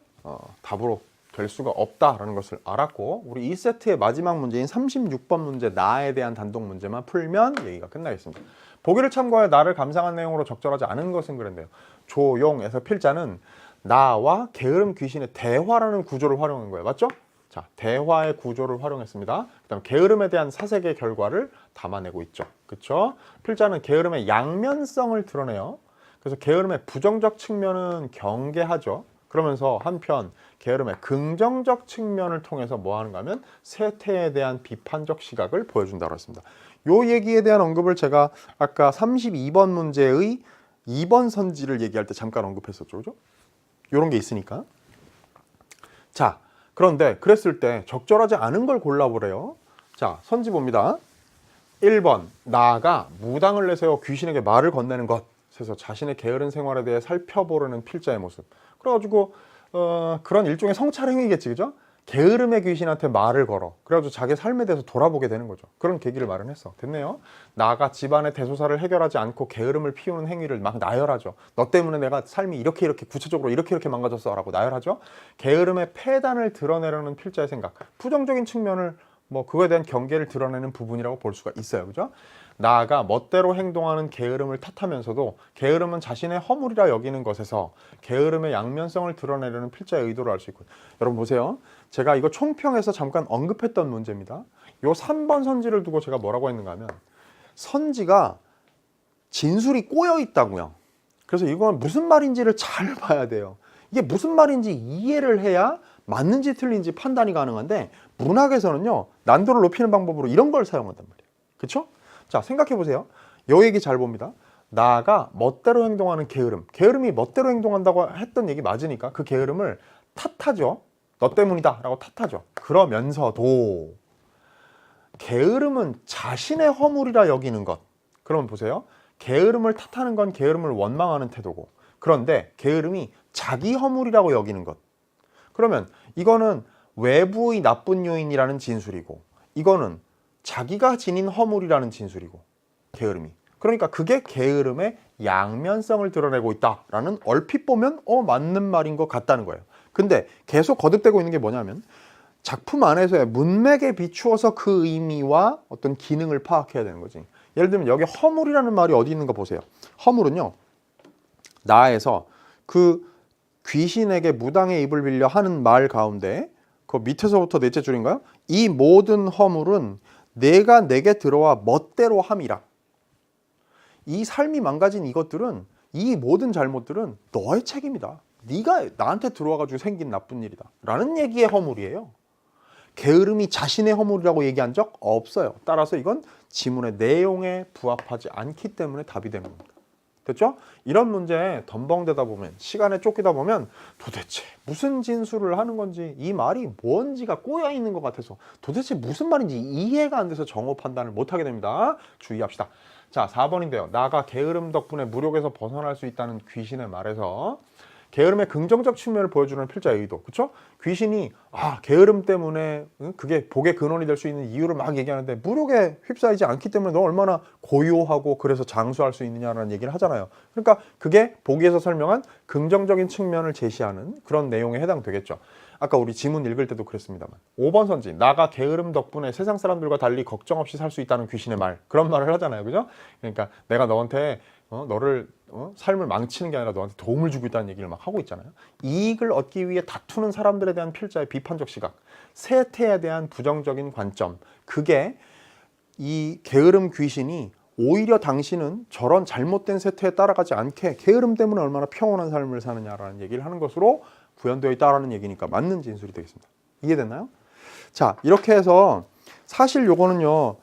답으로 될 수가 없다라는 것을 알았고, 우리 2세트의 마지막 문제인 36번 문제, 나에 대한 단독 문제만 풀면 얘기가 끝나겠습니다. 보기를 참고하여 나를 감상한 내용으로 적절하지 않은 것은 그런데요. 조용에서 필자는 나와 게으름 귀신의 대화라는 구조를 활용한 거예요. 맞죠? 자, 대화의 구조를 활용했습니다. 그다음 게으름에 대한 사색의 결과를 담아내고 있죠. 그렇죠? 필자는 게으름의 양면성을 드러내요. 그래서 게으름의 부정적 측면은 경계하죠. 그러면서 한편 게으름의 긍정적 측면을 통해서 뭐 하는가 하면 세태에 대한 비판적 시각을 보여준다고 했습니다. 요 얘기에 대한 언급을 제가 아까 32번 문제의 2번 선지를 얘기할 때 잠깐 언급했었죠. 그죠? 요런 게 있으니까. 자, 그런데 그랬을 때 적절하지 않은 걸 골라보래요. 자, 선지 봅니다. 1번, 나아가 무당을 내세워 귀신에게 말을 건네는 것에서 자신의 게으른 생활에 대해 살펴보려는 필자의 모습. 그래가지고 그런 일종의 성찰 행위겠지, 그죠? 게으름의 귀신한테 말을 걸어. 그래가지고 자기 삶에 대해서 돌아보게 되는 거죠. 그런 계기를 마련했어. 됐네요. 나아가 집안의 대소사를 해결하지 않고 게으름을 피우는 행위를 막 나열하죠. 너 때문에 내가 삶이 이렇게 구체적으로 이렇게 망가졌어 라고 나열하죠. 게으름의 폐단을 드러내려는 필자의 생각, 부정적인 측면을 뭐 그거에 대한 경계를 드러내는 부분이라고 볼 수가 있어요. 그죠? 나아가 멋대로 행동하는 게으름을 탓하면서도 게으름은 자신의 허물이라 여기는 것에서 게으름의 양면성을 드러내려는 필자의 의도를 알 수 있고. 여러분 보세요. 제가 이거 총평에서 잠깐 언급했던 문제입니다. 요 3번 선지를 두고 제가 뭐라고 했는가 하면, 선지가 진술이 꼬여 있다고요. 그래서 이건 무슨 말인지를 잘 봐야 돼요. 이게 무슨 말인지 이해를 해야 맞는지 틀린지 판단이 가능한데, 문학에서는요 난도를 높이는 방법으로 이런 걸 사용한단 말이에요. 그렇죠? 자, 생각해 보세요. 요 얘기 잘 봅니다. 나가 멋대로 행동하는 게으름, 게으름이 멋대로 행동한다고 했던 얘기 맞으니까 그 게으름을 탓하죠. 너 때문이다 라고 탓하죠. 그러면서도 게으름은 자신의 허물이라 여기는 것. 그러면 보세요. 게으름을 탓하는 건 게으름을 원망하는 태도고, 그런데 게으름이 자기 허물이라고 여기는 것. 그러면 이거는 외부의 나쁜 요인이라는 진술이고, 이거는 자기가 지닌 허물이라는 진술이고, 게으름이. 그러니까 그게 게으름의 양면성을 드러내고 있다라는, 얼핏 보면 맞는 말인 것 같다는 거예요. 근데 계속 거듭되고 있는 게 뭐냐면, 작품 안에서의 문맥에 비추어서 그 의미와 어떤 기능을 파악해야 되는 거지. 예를 들면 여기 허물이라는 말이 어디 있는가 보세요. 허물은요, 나에서 그 귀신에게 무당의 입을 빌려 하는 말 가운데 그 밑에서부터 넷째 줄인가요? 이 모든 허물은 내가 내게 들어와 멋대로 함이라. 이 삶이 망가진 이것들은, 이 모든 잘못들은 너의 책임이다. 네가 나한테 들어와가지고 생긴 나쁜 일이다 라는 얘기의 허물이에요. 게으름이 자신의 허물이라고 얘기한 적 없어요. 따라서 이건 지문의 내용에 부합하지 않기 때문에 답이 되는 겁니다. 됐죠? 이런 문제에 덤벙대다 보면, 시간에 쫓기다 보면 도대체 무슨 진술을 하는 건지, 이 말이 뭔지가 꼬여 있는 것 같아서 도대체 무슨 말인지 이해가 안 돼서 정오 판단을 못하게 됩니다. 주의합시다. 자, 4번인데요. 나가 게으름 덕분에 무력에서 벗어날 수 있다는 귀신의 말에서 게으름의 긍정적 측면을 보여주는 필자의 의도. 그렇죠? 귀신이 게으름 때문에 그게 복의 근원이 될 수 있는 이유를 막 얘기하는데, 무력에 휩싸이지 않기 때문에 너 얼마나 고요하고 그래서 장수할 수 있느냐라는 얘기를 하잖아요. 그러니까 그게 보기에서 설명한 긍정적인 측면을 제시하는 그런 내용에 해당되겠죠. 아까 우리 지문 읽을 때도 그랬습니다만, 5번 선지, 나가 게으름 덕분에 세상 사람들과 달리 걱정 없이 살 수 있다는 귀신의 말, 그런 말을 하잖아요. 그죠? 그러니까 내가 너한테 너를 삶을 망치는 게 아니라 너한테 도움을 주고 있다는 얘기를 막 하고 있잖아요. 이익을 얻기 위해 다투는 사람들에 대한 필자의 비판적 시각, 세태에 대한 부정적인 관점, 그게 이 게으름 귀신이 오히려 당신은 저런 잘못된 세태에 따라가지 않게 게으름 때문에 얼마나 평온한 삶을 사느냐라는 얘기를 하는 것으로 구현되어 있다라는 얘기니까 맞는 진술이 되겠습니다. 이해됐나요? 자, 이렇게 해서 사실 요거는요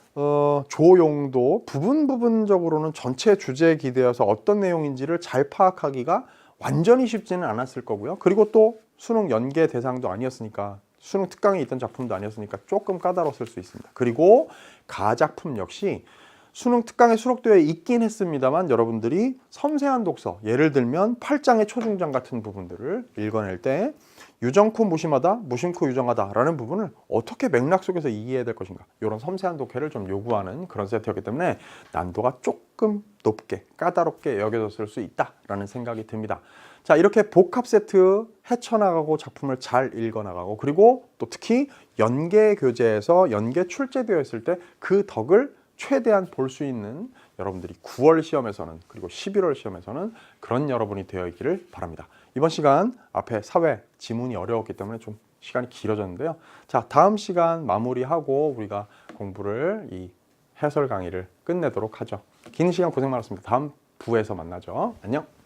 조용도 부분적으로는 전체 주제에 기대어서 어떤 내용인지를 잘 파악하기가 완전히 쉽지는 않았을 거고요. 그리고 또 수능 연계 대상도 아니었으니까, 수능 특강에 있던 작품도 아니었으니까 조금 까다로웠을 수 있습니다. 그리고 가작품 역시 수능 특강에 수록되어 있긴 했습니다만 여러분들이 섬세한 독서, 예를 들면 8장의 초중장 같은 부분들을 읽어낼 때 유정코 무심하다, 무심코 유정하다 라는 부분을 어떻게 맥락 속에서 이해해야 될 것인가, 이런 섬세한 독해를 좀 요구하는 그런 세트였기 때문에 난도가 조금 높게 까다롭게 여겨졌을 수 있다라는 생각이 듭니다. 자, 이렇게 복합 세트 헤쳐나가고 작품을 잘 읽어나가고, 그리고 또 특히 연계 교재에서 연계 출제되어 있을 때 그 덕을 최대한 볼 수 있는 여러분들이 9월 시험에서는, 그리고 11월 시험에서는 그런 여러분이 되어 있기를 바랍니다. 이번 시간 앞에 사회 지문이 어려웠기 때문에 좀 시간이 길어졌는데요. 자, 다음 시간 마무리하고 우리가 공부를, 이 해설 강의를 끝내도록 하죠. 긴 시간 고생 많았습니다. 다음 부에서 만나죠. 안녕.